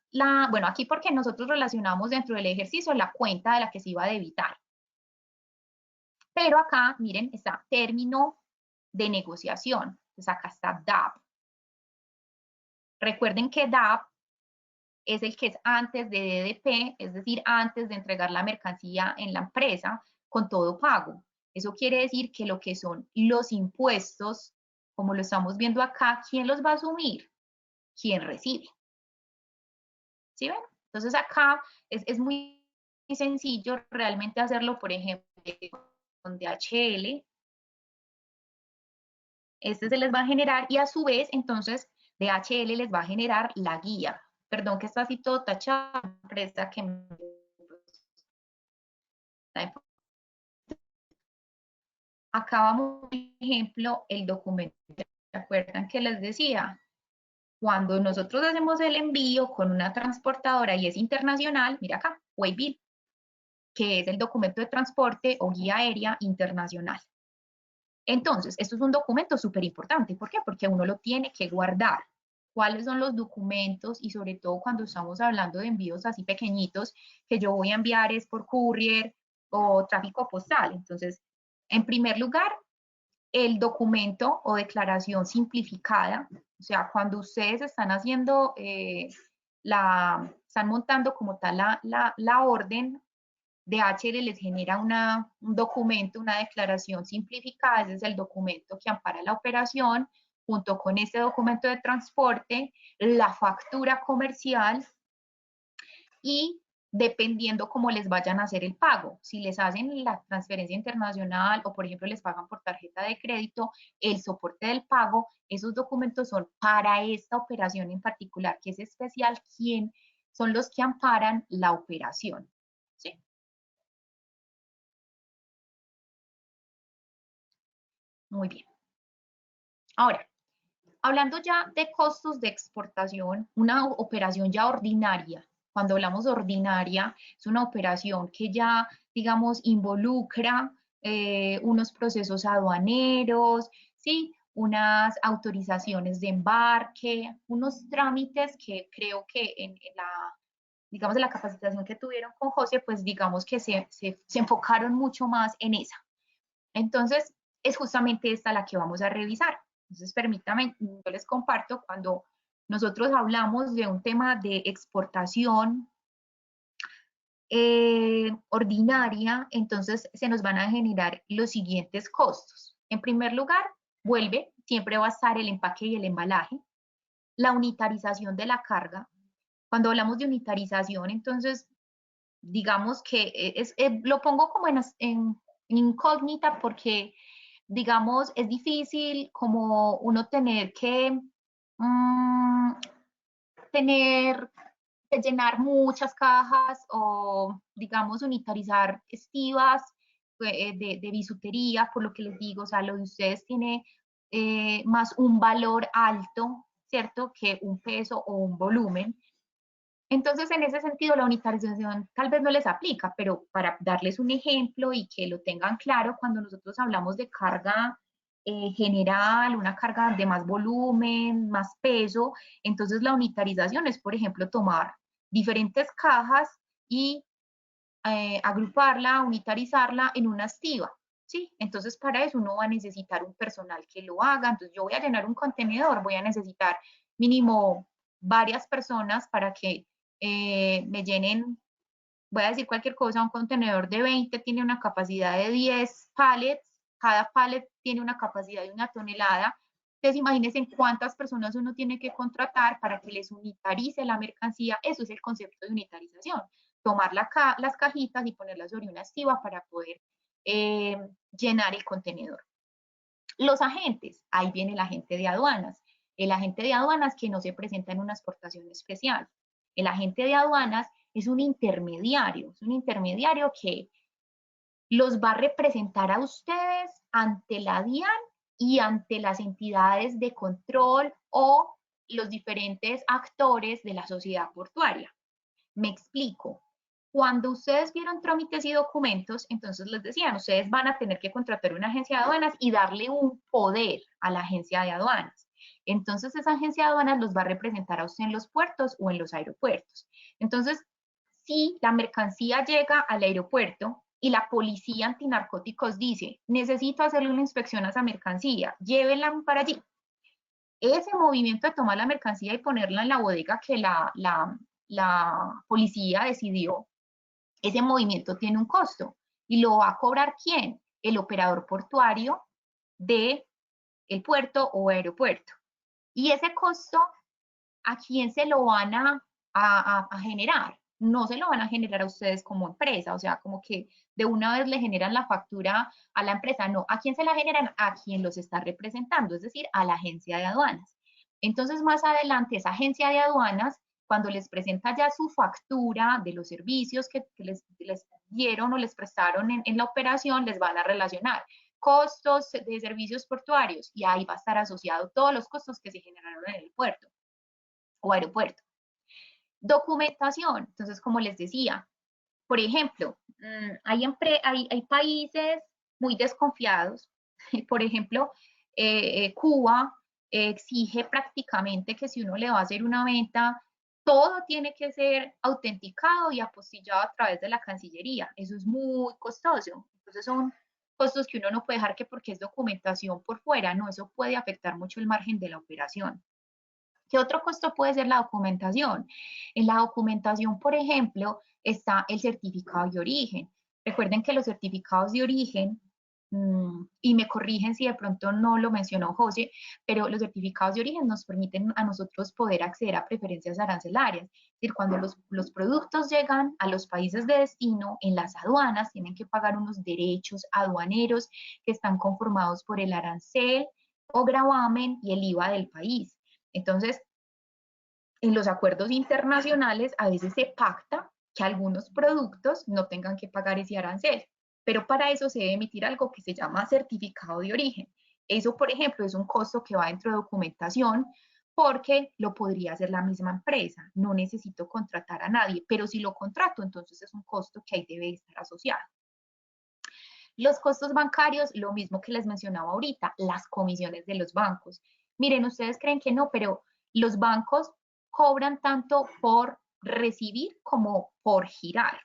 bueno, aquí porque nosotros relacionamos dentro del ejercicio la cuenta de la que se iba a debitar. Pero acá, miren, está término de negociación. Entonces acá está DAP. Recuerden que DAP es el que es antes de DDP, es decir, antes de entregar la mercancía en la empresa con todo pago. Eso quiere decir que lo que son los impuestos, como lo estamos viendo acá, ¿quién los va a asumir? ¿Quién recibe? ¿Sí ven? Entonces acá es muy sencillo realmente hacerlo, por ejemplo, con DHL. Este se les va a generar y a su vez, entonces, DHL les va a generar la guía. Perdón que está así todo tachado, presta que me Acá vamos, por ejemplo, el documento. ¿Se acuerdan que les decía? Cuando nosotros hacemos el envío con una transportadora y es internacional, mira acá, Waybill, que es el documento de transporte o guía aérea internacional. Entonces, esto es un documento súper importante. ¿Por qué? Porque uno lo tiene que guardar. ¿Cuáles son los documentos? Y sobre todo cuando estamos hablando de envíos así pequeñitos, que yo voy a enviar es por courier o tráfico postal. Entonces, en primer lugar, el documento o declaración simplificada, o sea, cuando ustedes están haciendo, están montando como tal la orden, DHL les genera un documento, una declaración simplificada, ese es el documento que ampara la operación, junto con ese documento de transporte, la factura comercial y dependiendo cómo les vayan a hacer el pago. Si les hacen la transferencia internacional o, por ejemplo, les pagan por tarjeta de crédito, el soporte del pago, esos documentos son para esta operación en particular, que es especial, quién son los que amparan la operación. ¿Sí? Muy bien. Ahora, hablando ya de costos de exportación, una operación ya ordinaria, cuando hablamos de ordinaria, es una operación que ya, digamos, involucra unos procesos aduaneros, ¿sí? Unas autorizaciones de embarque, unos trámites que creo que en la, digamos, en la capacitación que tuvieron con José, pues digamos que se enfocaron mucho más en esa. Entonces, es justamente esta la que vamos a revisar. Entonces, permítanme, yo les comparto, cuando nosotros hablamos de un tema de exportación ordinaria, entonces se nos van a generar los siguientes costos. En primer lugar, vuelve, siempre va a estar el empaque y el embalaje, la unitarización de la carga. Cuando hablamos de unitarización, entonces, digamos que lo pongo como en incógnita porque digamos, es difícil como uno tener que tener que llenar muchas cajas o, digamos, unitarizar estivas de bisutería, por lo que les digo, o sea, lo de ustedes tiene más un valor alto, ¿cierto?, que un peso o un volumen. Entonces, en ese sentido, la unitarización tal vez no les aplica, pero para darles un ejemplo y que lo tengan claro, cuando nosotros hablamos de carga general, una carga de más volumen, más peso, entonces la unitarización es, por ejemplo, tomar diferentes cajas y agruparla, unitarizarla en una estiva, ¿sí? Entonces, para eso uno va a necesitar un personal que lo haga. Entonces, yo voy a llenar un contenedor, voy a necesitar mínimo varias personas para que me llenen, voy a decir cualquier cosa, un contenedor de 20 tiene una capacidad de 10 pallets, cada pallet tiene una capacidad de 1 tonelada. Entonces, imagínense en cuántas personas uno tiene que contratar para que les unitarice la mercancía. Eso es el concepto de unitarización. Tomar las cajitas y ponerlas sobre una estiva para poder eh, llenar el contenedor. Los agentes, ahí viene el agente de aduanas. El agente de aduanas que no se presenta en una exportación especial. El agente de aduanas es un intermediario que los va a representar a ustedes ante la DIAN y ante las entidades de control o los diferentes actores de la sociedad portuaria. Me explico. Cuando ustedes vieron trámites y documentos, entonces les decían, ustedes van a tener que contratar una agencia de aduanas y darle un poder a la agencia de aduanas. Entonces esa agencia de aduanas los va a representar a usted en los puertos o en los aeropuertos. Entonces, si la mercancía llega al aeropuerto y la policía antinarcóticos dice, necesito hacerle una inspección a esa mercancía, llévenla para allí. Ese movimiento de tomar la mercancía y ponerla en la bodega que la policía decidió, ese movimiento tiene un costo. ¿Y lo va a cobrar quién? El operador portuario del puerto o aeropuerto. Y ese costo, ¿a quién se lo van a generar? No se lo van a generar a ustedes como empresa, o sea, como que de una vez le generan la factura a la empresa, no, ¿a quién se la generan? A quien los está representando, es decir, a la agencia de aduanas. Entonces, más adelante, esa agencia de aduanas cuando les presenta ya su factura de los servicios que les dieron o les prestaron en la operación, les van a relacionar costos de servicios portuarios y ahí va a estar asociado todos los costos que se generaron en el puerto o aeropuerto. Documentación, entonces como les decía, por ejemplo, hay países muy desconfiados, por ejemplo, Cuba exige prácticamente que si uno le va a hacer una venta, todo tiene que ser autenticado y apostillado a través de la Cancillería. Eso es muy costoso. Entonces son costos que uno no puede dejar que porque es documentación por fuera, no, eso puede afectar mucho el margen de la operación. ¿Qué otro costo puede ser la documentación? En la documentación, por ejemplo, está el certificado de origen. Recuerden que los certificados de origen, y me corrigen si de pronto no lo mencionó José, pero los certificados de origen nos permiten a nosotros poder acceder a preferencias arancelarias. Es decir, cuando los productos llegan a los países de destino, en las aduanas tienen que pagar unos derechos aduaneros que están conformados por el arancel o gravamen y el IVA del país. Entonces, en los acuerdos internacionales a veces se pacta que algunos productos no tengan que pagar ese arancel, pero para eso se debe emitir algo que se llama certificado de origen. Eso, por ejemplo, es un costo que va dentro de documentación porque lo podría hacer la misma empresa. No necesito contratar a nadie, pero si lo contrato, entonces es un costo que ahí debe estar asociado. Los costos bancarios, lo mismo que les mencionaba ahorita, las comisiones de los bancos. Miren, ustedes creen que no, pero los bancos cobran tanto por recibir como por girar,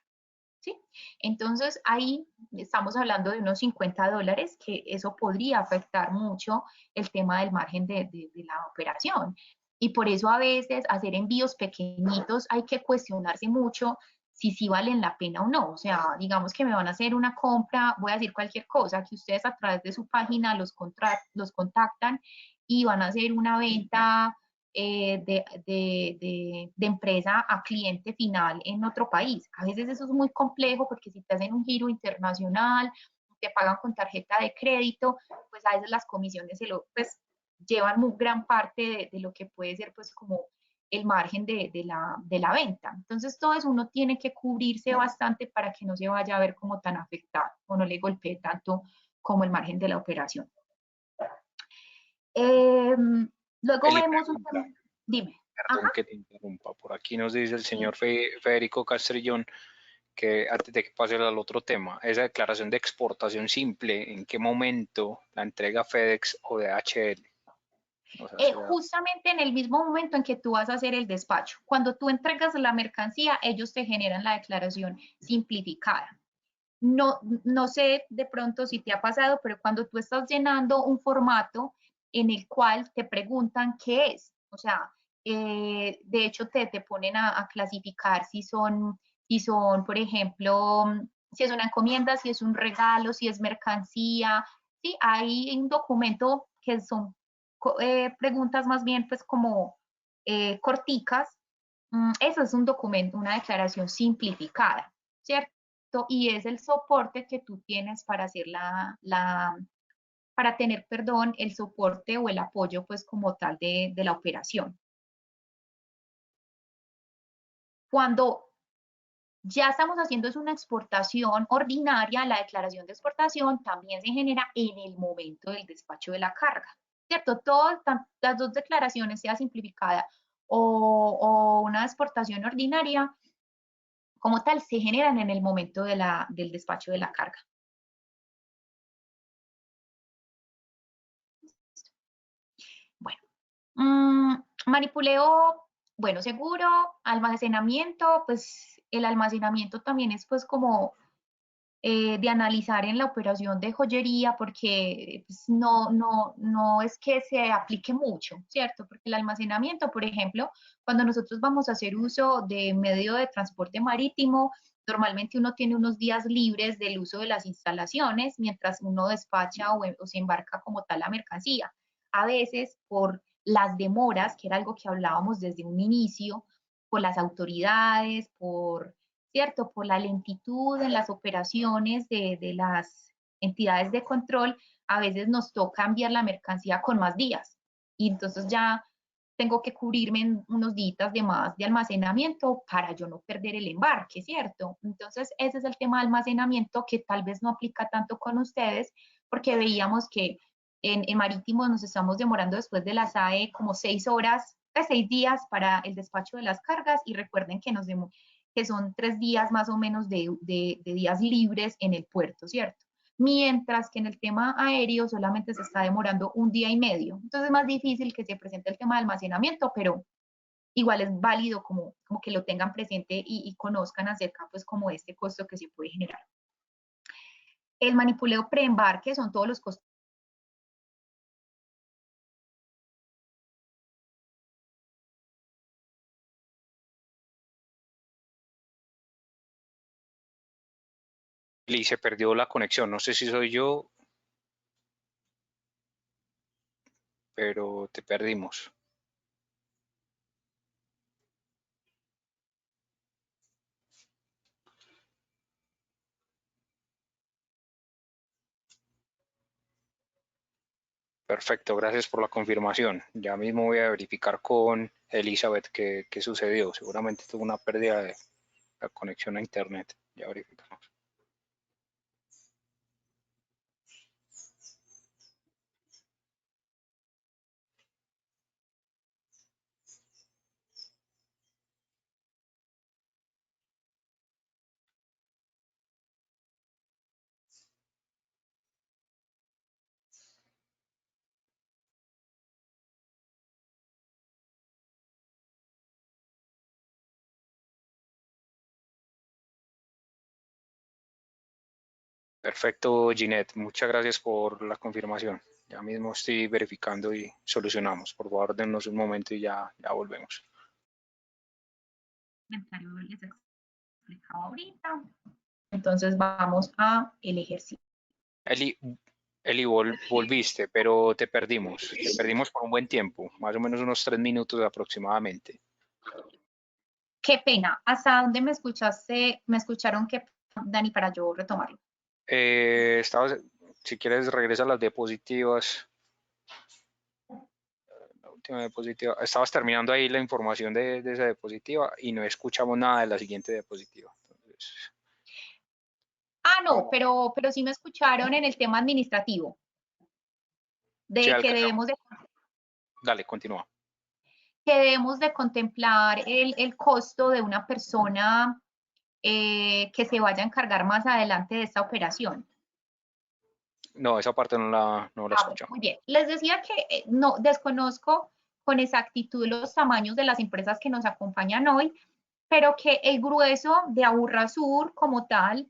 ¿sí? Entonces ahí estamos hablando de unos $50, que eso podría afectar mucho el tema del margen de la operación. Y por eso a veces hacer envíos pequeñitos hay que cuestionarse mucho si sí valen la pena o no. O sea, digamos que me van a hacer una compra, voy a decir cualquier cosa, que ustedes a través de su página los contactan y van a hacer una venta de empresa a cliente final en otro país. A veces eso es muy complejo porque si te hacen un giro internacional, te pagan con tarjeta de crédito, pues a veces las comisiones pues, llevan muy gran parte de lo que puede ser pues como el margen de la venta. Entonces todo eso uno tiene que cubrirse bastante para que no se vaya a ver como tan afectado o no le golpee tanto como el margen de la operación. Luego Eli, vemos un pregunta, tema, dime. perdón Ajá. que te interrumpa. Por aquí nos dice el Sí. señor Federico Castrillón que antes de que pase al otro tema, esa declaración de exportación simple, ¿en qué momento la entrega FedEx o DHL? O sea, Justamente en el mismo momento en que tú vas a hacer el despacho. Cuando tú entregas la mercancía, ellos te generan la declaración simplificada. No, no sé de pronto si te ha pasado, pero cuando tú estás llenando un formato en el cual te preguntan qué es, o sea, de hecho te ponen a clasificar si son, por ejemplo, si es una encomienda, si es un regalo, si es mercancía, sí, hay un documento que son preguntas más bien pues como corticas. Eso es un documento, una declaración simplificada, ¿cierto? Y es el soporte que tú tienes para hacer para tener, perdón, el soporte o el apoyo pues como tal de la operación. Cuando ya estamos haciendo es una exportación ordinaria, la declaración de exportación también se genera en el momento del despacho de la carga, ¿cierto? Todas las dos declaraciones, sea simplificada o una exportación ordinaria, como tal, se generan en el momento del despacho de la carga. Bueno, manipuleo, bueno, seguro, almacenamiento, pues el almacenamiento también es pues como de analizar en la operación de joyería porque pues, no es que se aplique mucho, ¿cierto? Porque el almacenamiento, por ejemplo, cuando nosotros vamos a hacer uso de medio de transporte marítimo, normalmente uno tiene unos días libres del uso de las instalaciones mientras uno despacha o se embarca como tal la mercancía. A veces por las demoras, que era algo que hablábamos desde un inicio, por las autoridades, ¿cierto? Por la lentitud en las operaciones de las entidades de control, a veces nos toca enviar la mercancía con más días. Y entonces ya tengo que cubrirme en unos días de más de almacenamiento para yo no perder el embarque, ¿cierto? Entonces, ese es el tema de almacenamiento que tal vez no aplica tanto con ustedes, porque veíamos que en marítimo nos estamos demorando después de la SAE como 6 horas, 6 días para el despacho de las cargas, y recuerden que que son 3 días más o menos de días libres en el puerto, ¿cierto? Mientras que en el tema aéreo solamente se está demorando un día y medio. Entonces es más difícil que se presente el tema de almacenamiento, pero igual es válido como que lo tengan presente y conozcan acerca pues como de este costo que se puede generar. El manipuleo preembarque son todos los costos. Y se perdió la conexión. No sé si soy yo, pero te perdimos. Perfecto, gracias por la confirmación. Ya mismo voy a verificar con Elizabeth qué sucedió. Seguramente tuvo una pérdida de la conexión a internet. Ya verificamos. Perfecto, Ginette. Muchas gracias por la confirmación. Ya mismo estoy verificando y solucionamos. Por favor, denos un momento y ya volvemos. Les explicaba ahorita. Entonces vamos a el ejercicio. Eli, Eli, volviste, pero te perdimos. Te perdimos por un buen tiempo, más o menos unos 3 minutos aproximadamente. Qué pena. ¿Hasta dónde me escuchaste? ¿Me escucharon que Dani, para yo retomarlo? Si quieres, regresa a las diapositivas. La última diapositiva. Estabas terminando ahí la información de esa diapositiva y no escuchamos nada de la siguiente diapositiva. Entonces, No, pero sí me escucharon en el tema administrativo, sí, de dale, continúa. que debemos de contemplar el costo de una persona que se vaya a encargar más adelante de esta operación. No, esa parte no la Bueno, escuchamos. muy bien. Les decía que no desconozco con exactitud los tamaños de las empresas que nos acompañan hoy, pero que el grueso de Aburrasur como tal,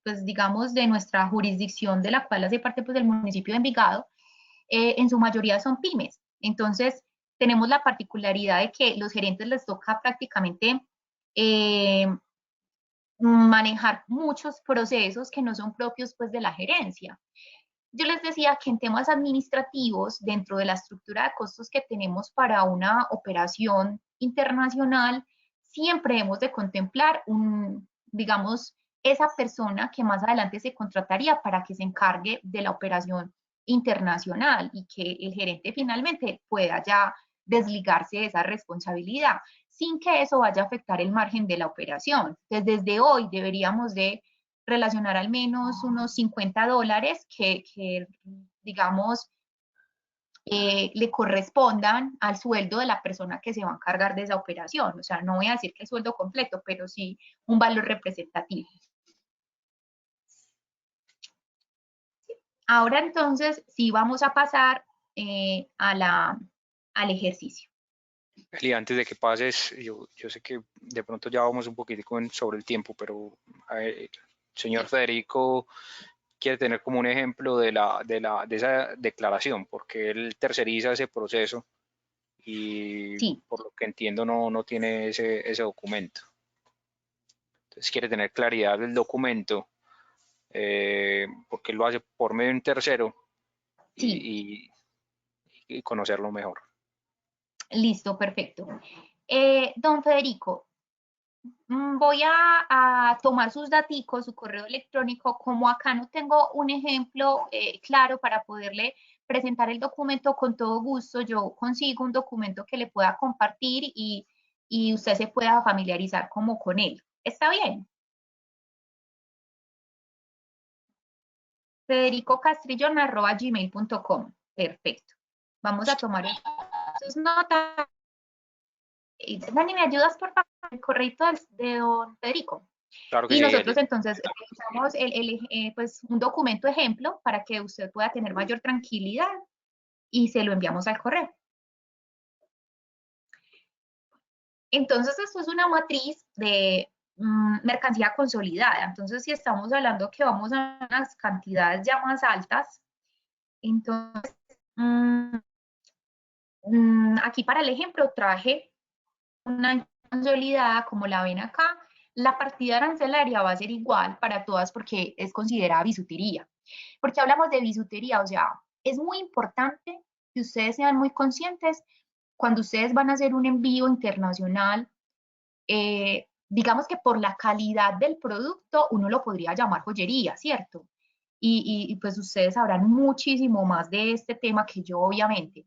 pues digamos, de nuestra jurisdicción, de la cual hace parte pues, del municipio de Envigado, en su mayoría son pymes. Entonces, tenemos la particularidad de que los gerentes les toca prácticamente manejar muchos procesos que no son propios pues de la gerencia. Yo les decía que en temas administrativos, dentro de la estructura de costos que tenemos para una operación internacional, siempre hemos de contemplar digamos, esa persona que más adelante se contrataría para que se encargue de la operación internacional y que el gerente finalmente pueda ya desligarse de esa responsabilidad sin que eso vaya a afectar el margen de la operación. Entonces, desde hoy deberíamos de relacionar al menos unos $50 que digamos, le correspondan al sueldo de la persona que se va a encargar de esa operación. O sea, no voy a decir que el sueldo completo, pero sí un valor representativo. Ahora entonces sí vamos a pasar al ejercicio. Eli, antes de que pases, yo sé que de pronto ya vamos un poquitico sobre el tiempo, pero el señor Federico quiere tener como un ejemplo de esa declaración, porque él terceriza ese proceso y Sí, por lo que entiendo no tiene ese documento. Entonces quiere tener claridad del documento, porque él lo hace por medio de un tercero sí, y conocerlo mejor. listo, perfecto. Don Federico, Voy a tomar sus daticos, su correo electrónico, como acá no tengo un ejemplo claro para poderle presentar el documento, con todo gusto yo consigo un documento que le pueda compartir y usted se pueda familiarizar como con él. ¿Está bien? federicocastrillo@gmail.com. Perfecto. Vamos a tomar sus notas. Dani, ¿me ayudas por favor? El correo de don Federico. Claro que Y sí, nosotros entonces realizamos pues, un documento ejemplo para que usted pueda tener mayor tranquilidad y se lo enviamos al correo. Entonces, esto es una matriz de mercancía consolidada. Entonces, si estamos hablando que vamos a unas cantidades ya más altas, entonces, aquí para el ejemplo traje una consolidada como la ven acá. La partida arancelaria va a ser igual para todas porque es considerada bisutería. Porque hablamos de bisutería, o sea, es muy importante que ustedes sean muy conscientes cuando ustedes van a hacer un envío internacional. Digamos que por la calidad del producto uno lo podría llamar joyería, ¿cierto? Y pues ustedes sabrán muchísimo más de este tema que yo, obviamente.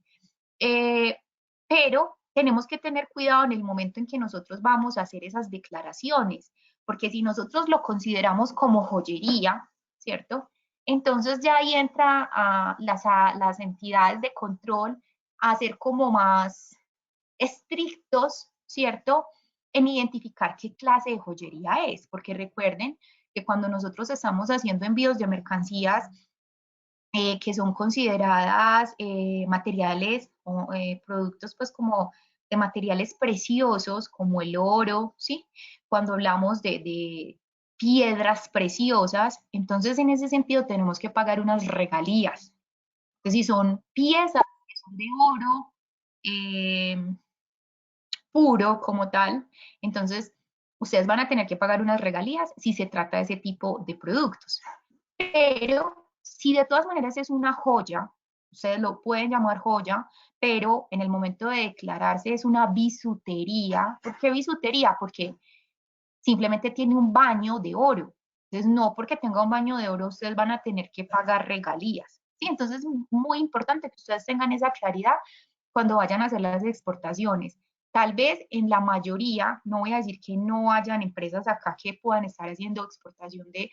Eh, pero tenemos que tener cuidado en el momento en que nosotros vamos a hacer esas declaraciones, porque si nosotros lo consideramos como joyería, ¿cierto? Entonces ya ahí entra a las entidades de control a ser como más estrictos, ¿cierto? En identificar qué clase de joyería es, porque recuerden que cuando nosotros estamos haciendo envíos de mercancías que son consideradas materiales o productos pues como de materiales preciosos como el oro, ¿sí? Cuando hablamos de piedras preciosas, entonces en ese sentido tenemos que pagar unas regalías. Entonces, si son piezas que son de oro puro como tal, entonces ustedes van a tener que pagar unas regalías si se trata de ese tipo de productos. Pero si de todas maneras es una joya, ustedes lo pueden llamar joya, pero en el momento de declararse es una bisutería. ¿Por qué bisutería? Porque simplemente tiene un baño de oro. Entonces, no porque tenga un baño de oro, ustedes van a tener que pagar regalías. ¿Sí? Entonces, es muy importante que ustedes tengan esa claridad cuando vayan a hacer las exportaciones. Tal vez en la mayoría, no voy a decir que no hayan empresas acá que puedan estar haciendo exportación de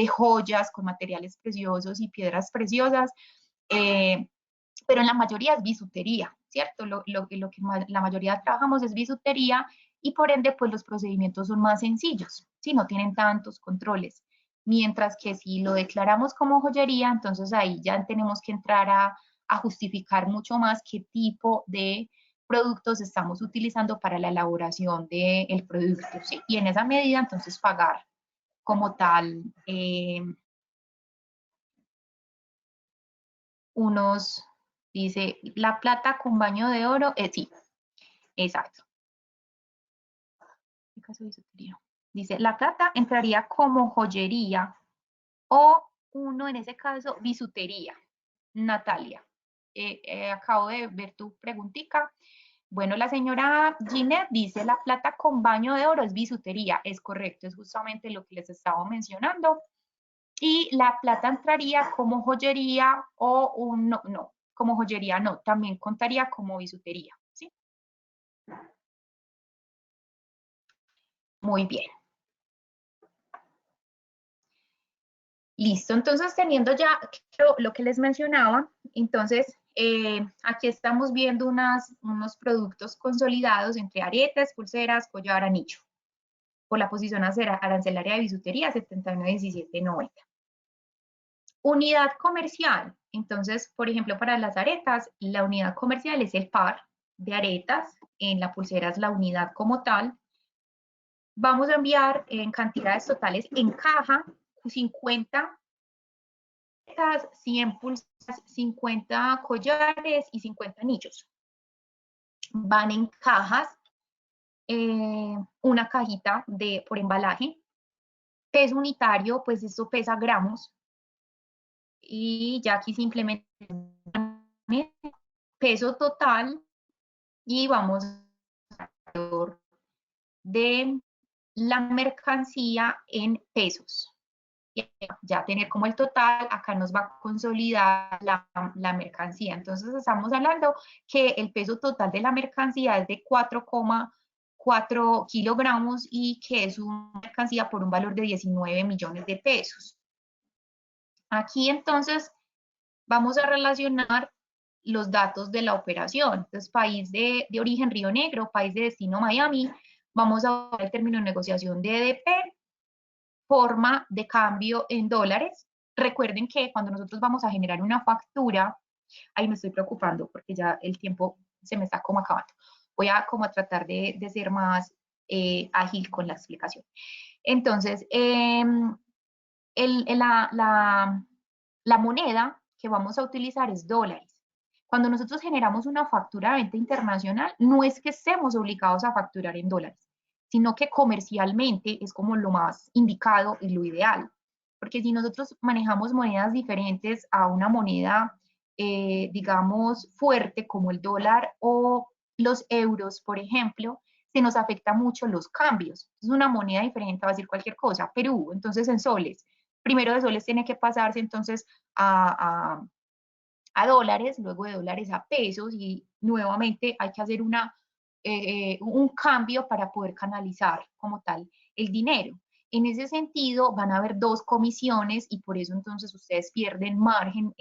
joyas con materiales preciosos y piedras preciosas, eh, pero en la mayoría es bisutería, ¿cierto? Lo que la mayoría trabajamos es bisutería y por ende, pues los procedimientos son más sencillos, ¿sí? No tienen tantos controles. Mientras que si lo declaramos como joyería, entonces ahí ya tenemos que entrar a justificar mucho más qué tipo de productos estamos utilizando para la elaboración del producto, ¿sí? Y en esa medida, entonces, pagar como tal unos, dice, la plata con baño de oro, sí, exacto. ¿Qué caso de bisutería? Dice, la plata entraría como joyería o uno en ese caso bisutería. Natalia, acabo de ver tu preguntita. Bueno, la señora Ginette dice, la plata con baño de oro es bisutería. Es correcto, es justamente lo que les estaba mencionando. Y la plata entraría como joyería o un, no, no, como joyería no, también contaría como bisutería, ¿sí? Muy bien. Listo, entonces teniendo ya lo que les mencionaba, entonces aquí estamos viendo unos productos consolidados entre aretes, pulseras, collar, anillo, por la posición arancelaria de bisutería 79,1790. Unidad comercial, entonces, por ejemplo, para las aretas, la unidad comercial es el par de aretas, en la pulsera es la unidad como tal. Vamos a enviar en cantidades totales en caja 50 100 pulseras, 50 collares y 50 anillos. Van en cajas, una cajita por embalaje. Peso unitario, pues esto pesa gramos. Y ya aquí simplemente peso total y vamos a de la mercancía en pesos. Ya tener como el total, acá nos va a consolidar la mercancía. Entonces estamos hablando que el peso total de la mercancía es de 4,4 kilogramos y que es una mercancía por un valor de 19 millones de pesos. Aquí entonces vamos a relacionar los datos de la operación. Entonces, país de origen Río Negro, país de destino Miami, vamos a ver el término de negociación de EDP, forma de cambio en dólares. Recuerden que cuando nosotros vamos a generar una factura, ahí me estoy preocupando porque ya el tiempo se me está como acabando. Voy a como a tratar de ser más ágil con la explicación. Entonces, la moneda que vamos a utilizar es dólares. Cuando nosotros generamos una factura de venta internacional, no es que estemos obligados a facturar en dólares, sino que comercialmente es como lo más indicado y lo ideal. Porque si nosotros manejamos monedas diferentes a una moneda, digamos, fuerte como el dólar o los euros, por ejemplo, se nos afecta mucho los cambios. Es una moneda diferente, va a decir cualquier cosa. Perú, entonces en soles. Primero de soles tiene que pasarse entonces a dólares, luego de dólares a pesos y nuevamente hay que hacer un cambio para poder canalizar como tal el dinero. En ese sentido van a haber dos comisiones y por eso entonces ustedes pierden margen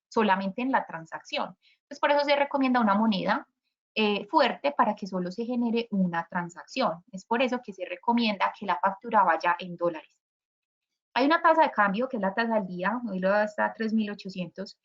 solamente en la transacción. Entonces por eso se recomienda una moneda fuerte para que solo se genere una transacción. Es por eso que se recomienda que la factura vaya en dólares. Hay una tasa de cambio que es la tasa del día, hoy lo está a 3.800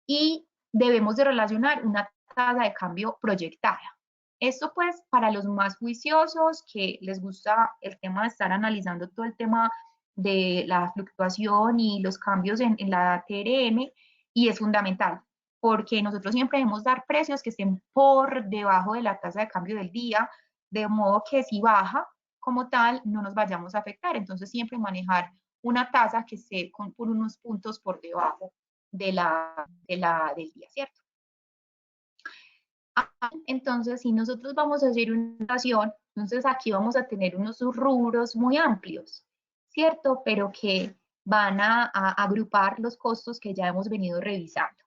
y debemos de relacionar una tasa de cambio proyectada. Esto pues para los más juiciosos que les gusta el tema de estar analizando todo el tema de la fluctuación y los cambios en la TRM y es fundamental porque nosotros siempre debemos dar precios que estén por debajo de la tasa de cambio del día, de modo que si baja como tal no nos vayamos a afectar. Entonces siempre manejar una tasa que esté por unos puntos por debajo del día, ¿cierto? Entonces, si nosotros vamos a hacer una operación, entonces aquí vamos a tener unos rubros muy amplios, ¿cierto? Pero que van a agrupar los costos que ya hemos venido revisando.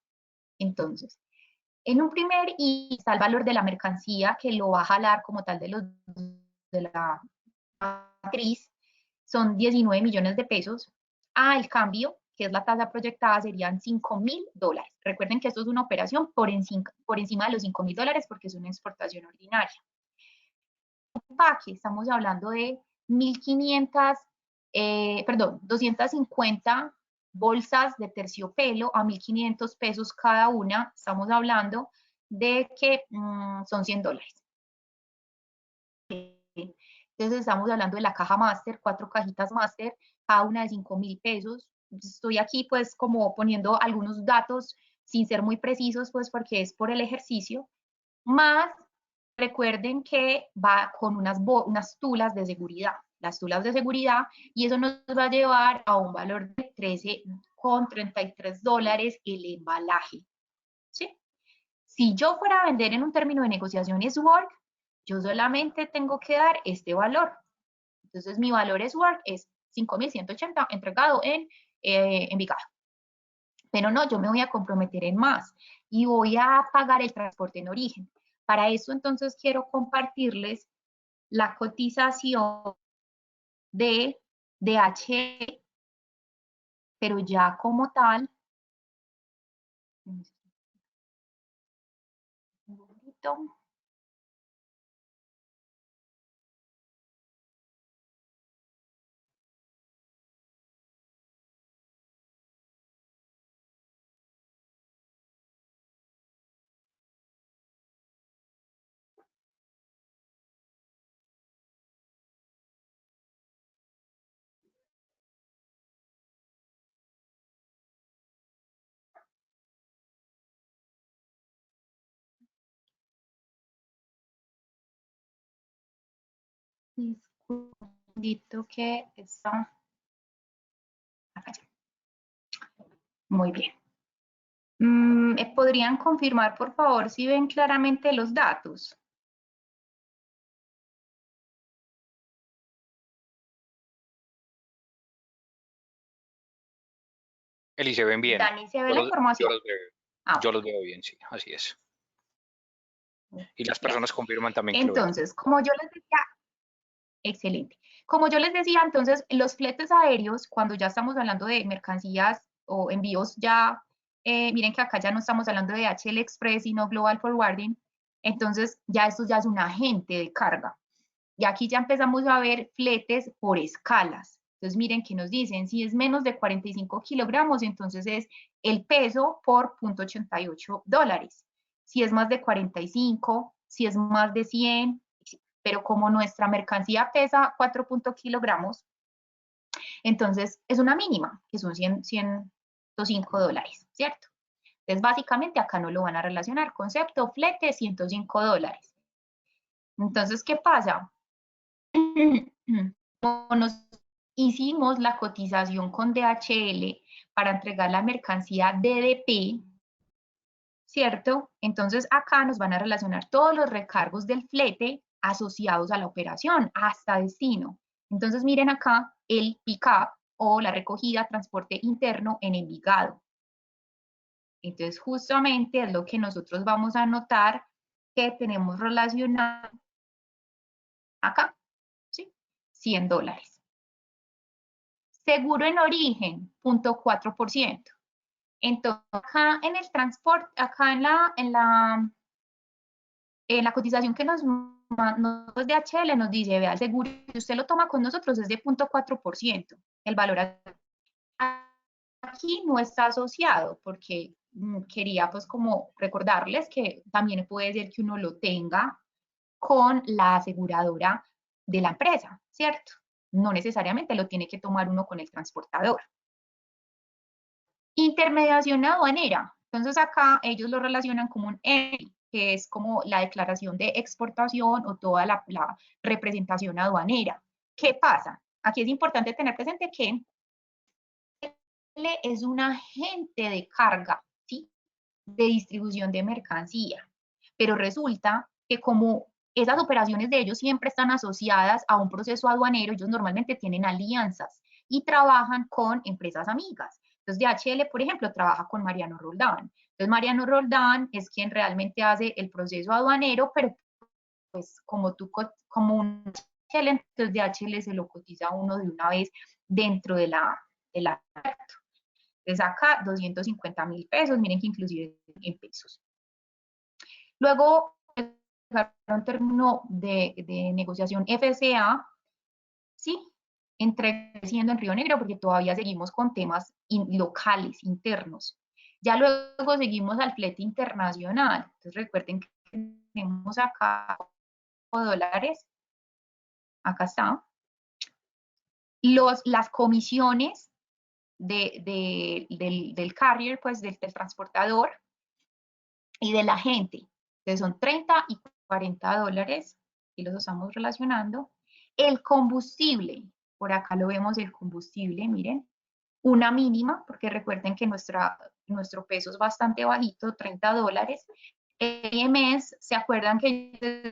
Entonces, en un primer y está el valor de la mercancía que lo va a jalar como tal de la matriz, son 19 millones de pesos. El cambio, que es la tasa proyectada, serían $5.000. Recuerden que esto es una operación por encima de los $5.000 porque es una exportación ordinaria. Empaque, estamos hablando de 1.500, perdón, 250 bolsas de terciopelo a 1.500 pesos cada una. Estamos hablando de que son $100. Entonces estamos hablando de la caja máster, 4 cajitas máster, cada una de 5.000 pesos. Estoy aquí pues como poniendo algunos datos sin ser muy precisos pues porque es por el ejercicio, más recuerden que va con unas tulas de seguridad, las tulas de seguridad, y eso nos va a llevar a un valor de $13,33 el embalaje, ¿sí? Si yo fuera a vender en un término de negociación es work, yo solamente tengo que dar este valor. Entonces mi valor es work es 5.180 entregado en Envigado. Pero no, yo me voy a comprometer en más y voy a pagar el transporte en origen. Para eso entonces quiero compartirles la cotización de DHL, pero ya como tal, un segundito. Disculpito que está acá ya. Muy bien. ¿Podrían confirmar, por favor, si ven claramente los datos? Eli, se ven bien. Dani, ¿se ve la información? Yo los veo bien, sí, así es. Y las Bien. personas confirman también que lo ven. Entonces, como yo les decía, excelente. Como yo les decía, entonces, los fletes aéreos, cuando ya estamos hablando de mercancías o envíos ya, miren que acá ya no estamos hablando de HL Express, sino Global Forwarding, entonces ya esto ya es un agente de carga. Y aquí ya empezamos a ver fletes por escalas. Entonces, miren que nos dicen, si es menos de 45 kilogramos, entonces es el peso por $0.88. Si es más de 45, si es más de 100, pero como nuestra mercancía pesa 4 kilogramos, entonces es una mínima, que son $105, ¿cierto? Entonces, básicamente acá no lo van a relacionar. Concepto, flete, $105. Entonces, ¿qué pasa? Como nos hicimos la cotización con DHL para entregar la mercancía DDP, ¿cierto? Entonces acá nos van a relacionar todos los recargos del flete asociados a la operación hasta destino. Entonces miren acá el pick-up o la recogida, transporte interno en Envigado. Entonces justamente es lo que nosotros vamos a notar que tenemos relacionado acá, ¿sí? $100. Seguro en origen, 0.4%. Entonces, acá en el transporte, acá en la cotización que nos DHL nos dice, vea, el seguro, si usted lo toma con nosotros es de 0.4%. El valor aquí no está asociado porque quería pues como recordarles que también puede ser que uno lo tenga con la aseguradora de la empresa, ¿cierto? No necesariamente lo tiene que tomar uno con el transportador. Intermediación aduanera. Entonces acá ellos lo relacionan como un ENI, que es como la declaración de exportación o toda la representación aduanera. ¿Qué pasa? Aquí es importante tener presente que es un agente de carga, ¿sí? De distribución de mercancía. Pero resulta que como esas operaciones de ellos siempre están asociadas a un proceso aduanero, ellos normalmente tienen alianzas y trabajan con empresas amigas. Entonces, DHL, por ejemplo, trabaja con Mariano Roldán. Entonces, Mariano Roldán es quien realmente hace el proceso aduanero, pero pues como un DHL, entonces DHL se lo cotiza a uno de una vez dentro de la le saca 250.000 pesos, miren que inclusive en pesos. Luego, un término de negociación FCA, ¿sí? Siendo en Río Negro, porque todavía seguimos con temas locales, internos. Ya luego seguimos al flete internacional. Entonces recuerden que tenemos acá dólares, acá está. Las comisiones del carrier, pues del transportador y del agente. Entonces son 30 y $40, y los estamos relacionando. El combustible, por acá lo vemos el combustible, miren, una mínima, porque recuerden que nuestro peso es bastante bajito, $30. EMS, ¿se acuerdan que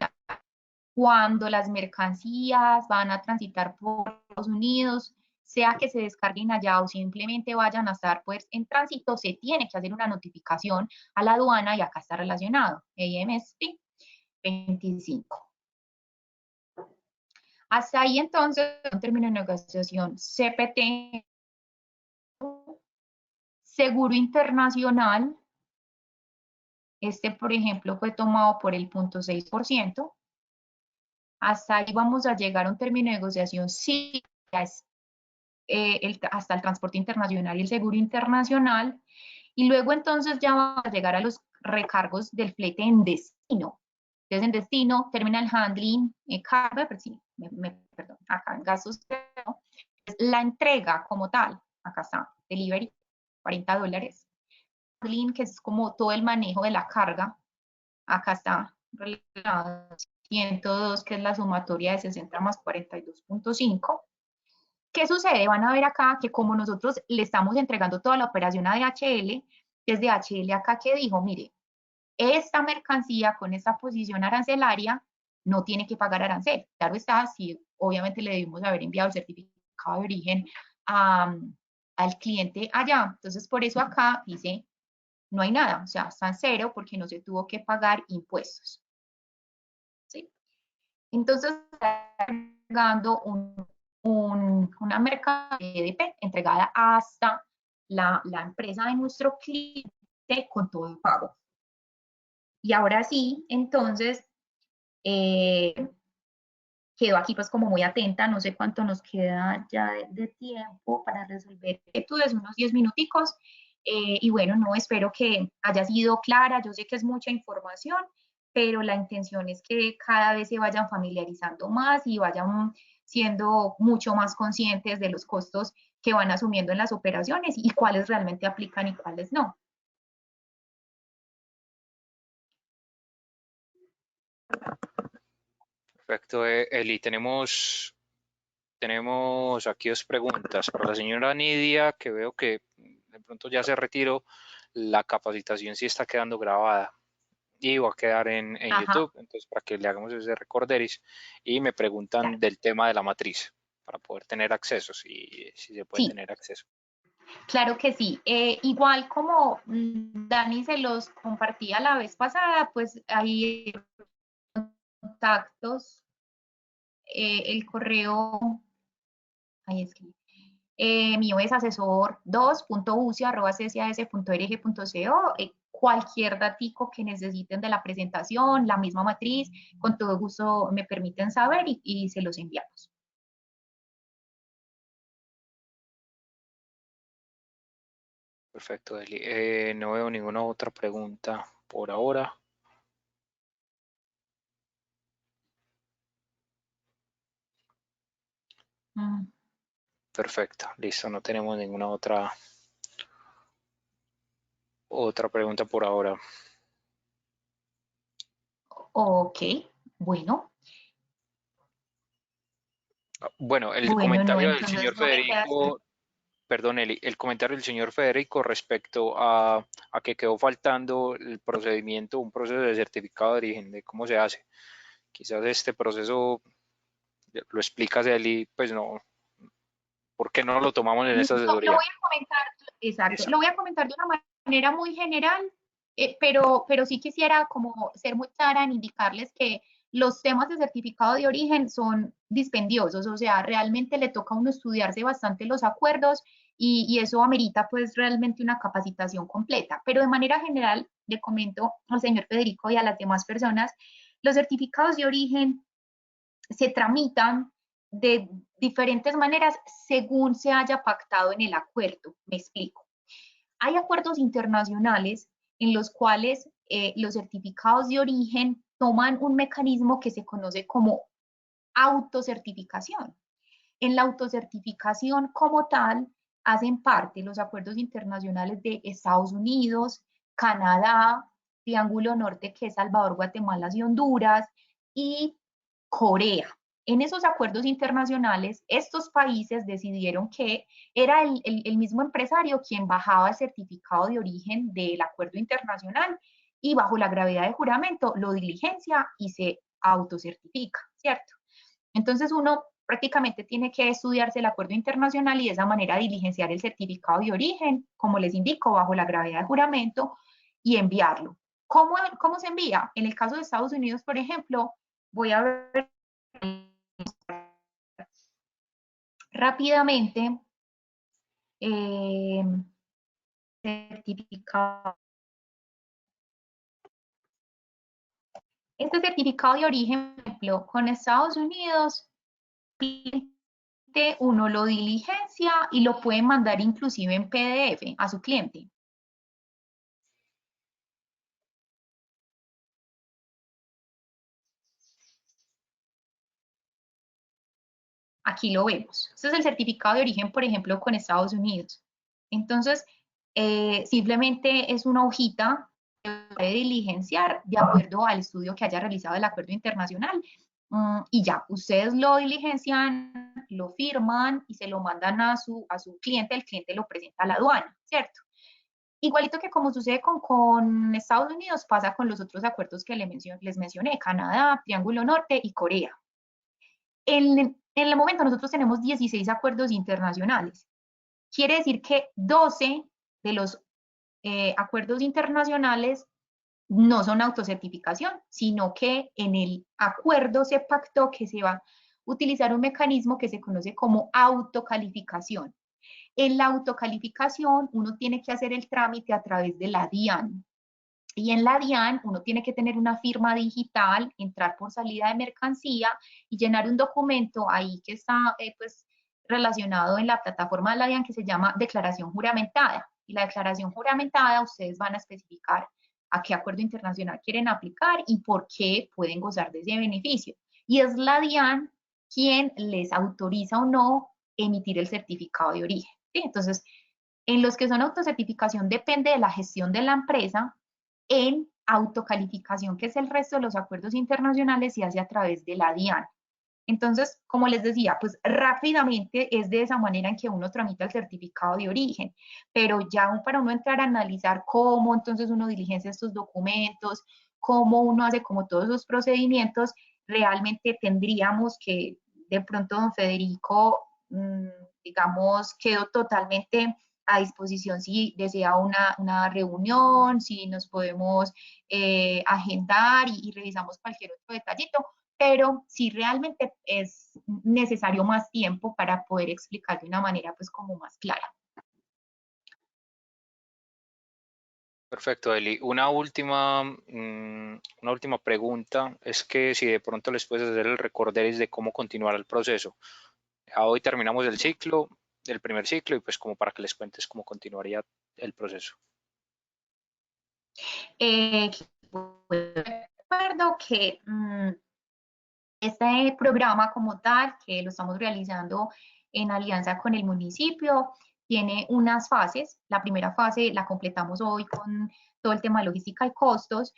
cuando las mercancías van a transitar por Estados Unidos, sea que se descarguen allá o simplemente vayan a estar pues en tránsito, se tiene que hacer una notificación a la aduana y acá está relacionado, AMSP 25. Hasta ahí entonces, un término de negociación CPT, seguro internacional, este por ejemplo fue tomado por el 0.6%. Hasta ahí vamos a llegar a un término de negociación sí, hasta el transporte internacional y el seguro internacional, y luego entonces ya vamos a llegar a los recargos del flete en destino. Entonces en destino, terminal handling, carga, sí, perdón, acá en gastos, la entrega como tal, acá está, delivery, $40. Handling, que es como todo el manejo de la carga, acá está, 102, que es la sumatoria de 60 más 42.5. ¿Qué sucede? Van a ver acá que como nosotros le estamos entregando toda la operación a DHL, es DHL acá que dijo, mire, esta mercancía con esta posición arancelaria no tiene que pagar arancel. Claro está, si obviamente le debimos haber enviado el certificado de origen a al cliente allá. Entonces, por eso acá dice, no hay nada, o sea, está en cero porque no se tuvo que pagar impuestos. ¿Sí? Entonces, está entregando una mercancía EDP entregada hasta la empresa de nuestro cliente con todo el pago. Y ahora sí, entonces, eh, quedo aquí pues como muy atenta, no sé cuánto nos queda ya de tiempo para resolver inquietudes, unos 10 minuticos. Y bueno, no, espero que haya sido clara, yo sé que es mucha información, pero la intención es que cada vez se vayan familiarizando más y vayan siendo mucho más conscientes de los costos que van asumiendo en las operaciones y cuáles realmente aplican y cuáles no. Perfecto, Eli. Tenemos aquí dos preguntas. Para la señora Nidia, que veo que de pronto ya se retiró, la capacitación sí está quedando grabada y va a quedar en Ajá, YouTube, entonces para que le hagamos ese recorderis. Y me preguntan claro. del tema de la matriz, para poder tener acceso, si se puede Sí, tener acceso. claro que sí. Igual como Dani se los compartía la vez pasada, pues hay contactos, el correo, ahí es que, mío es asesor2.uci@csas.org.co. Cualquier datico que necesiten de la presentación, la misma matriz, con todo gusto me permiten saber y se los enviamos. Perfecto, Eli. No veo ninguna otra pregunta por ahora. Mm, Perfecto, listo, no tenemos ninguna otra pregunta por ahora. ok, bueno, Bueno, el bueno, no, comentario del entonces señor no me queda sino. Federico, perdón, Eli, el comentario del señor Federico respecto a que quedó faltando el procedimiento, un proceso de certificado de origen, de cómo se hace. Quizás este proceso lo explicas, Eli, pues no, ¿por qué no lo tomamos en esta Lo asesoría? voy a comentar, exacto, Esa. lo voy a comentar de una manera muy general, pero sí quisiera como ser muy clara en indicarles que los temas de certificado de origen son dispendiosos, o sea, realmente le toca a uno estudiarse bastante los acuerdos y eso amerita pues realmente una capacitación completa. Pero de manera general, le comento al señor Federico y a las demás personas, los certificados de origen se tramitan de diferentes maneras según se haya pactado en el acuerdo. Me explico. Hay acuerdos internacionales en los cuales los certificados de origen toman un mecanismo que se conoce como autocertificación. En la autocertificación como tal hacen parte los acuerdos internacionales de Estados Unidos, Canadá, Triángulo Norte, que es Salvador, Guatemala y Honduras, y Corea. En esos acuerdos internacionales, estos países decidieron que era el mismo empresario quien bajaba el certificado de origen del acuerdo internacional y bajo la gravedad de juramento lo diligencia y se autocertifica, ¿cierto? Entonces uno prácticamente tiene que estudiarse el acuerdo internacional y de esa manera diligenciar el certificado de origen, como les indico, bajo la gravedad de juramento y enviarlo. ¿Cómo se envía? En el caso de Estados Unidos, por ejemplo, voy a ver rápidamente eh, certificado. Este certificado de origen, por ejemplo, con Estados Unidos, uno lo diligencia y lo puede mandar inclusive en PDF a su cliente. Aquí lo vemos. Este es el certificado de origen, por ejemplo, con Estados Unidos. Entonces, simplemente es una hojita que puede diligenciar de acuerdo al estudio que haya realizado el acuerdo internacional. Y ya, ustedes lo diligencian, lo firman y se lo mandan a su cliente, el cliente lo presenta a la aduana, ¿cierto? Igualito que como sucede con Estados Unidos, pasa con los otros acuerdos que les mencioné, Canadá, Triángulo Norte y Corea. En el momento nosotros tenemos 16 acuerdos internacionales. quiere decir que 12 de los acuerdos internacionales no son autocertificación, sino que en el acuerdo se pactó que se va a utilizar un mecanismo que se conoce como autocalificación. En la autocalificación uno tiene que hacer el trámite a través de la DIAN. Y en la DIAN uno tiene que tener una firma digital, entrar por salida de mercancía y llenar un documento ahí que está pues relacionado en la plataforma de la DIAN que se llama declaración juramentada. Y la declaración juramentada ustedes van a especificar a qué acuerdo internacional quieren aplicar y por qué pueden gozar de ese beneficio. Y es la DIAN quien les autoriza o no emitir el certificado de origen. ¿Sí? Entonces, en los que son autocertificación depende de la gestión de la empresa, en autocalificación, que es el resto de los acuerdos internacionales, se hace a través de la DIAN. Entonces, como les decía, pues rápidamente es de esa manera en que uno tramita el certificado de origen, pero ya para uno entrar a analizar cómo entonces uno diligencia estos documentos, cómo uno hace como todos los procedimientos, realmente tendríamos que, de pronto, don Federico, digamos, quedó totalmente a disposición si desea una reunión, si nos podemos agendar y revisamos cualquier otro detallito, pero si realmente es necesario más tiempo para poder explicar de una manera pues como más clara. Perfecto, Eli. Una última pregunta es que si de pronto les puedes hacer el recorderis de cómo continuar el proceso. Hoy terminamos el ciclo, el primer ciclo, y pues como para que les cuentes cómo continuaría el proceso. Recuerdo que este programa como tal, que lo estamos realizando en alianza con el municipio, tiene unas fases. La primera fase la completamos hoy con todo el tema de logística y costos.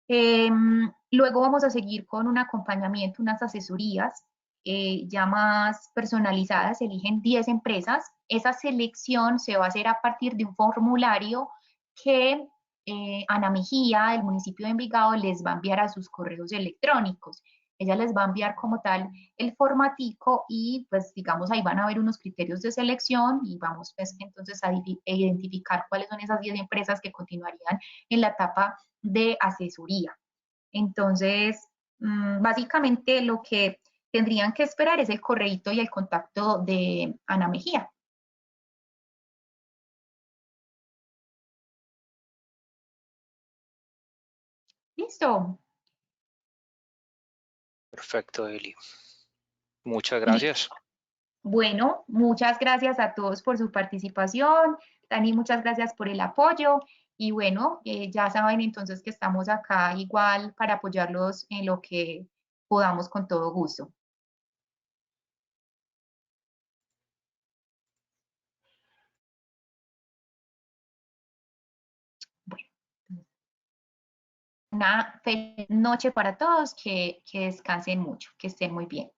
Luego vamos a seguir con un acompañamiento, unas asesorías ya más personalizadas. Se eligen 10 empresas. Esa selección se va a hacer a partir de un formulario que Ana Mejía, del municipio de Envigado, les va a enviar a sus correos electrónicos. Ella les va a enviar como tal el formatico y pues digamos ahí van a haber unos criterios de selección y vamos pues entonces a identificar cuáles son esas 10 empresas que continuarían en la etapa de asesoría. Entonces, básicamente lo que tendrían que esperar es el correíto y el contacto de Ana Mejía. ¿Listo? Perfecto, Eli. Muchas gracias. Bueno, muchas gracias a todos por su participación. Dani, muchas gracias por el apoyo. Y bueno, ya saben entonces que estamos acá igual para apoyarlos en lo que podamos con todo gusto. Bueno, una feliz noche para todos, que descansen mucho, que estén muy bien.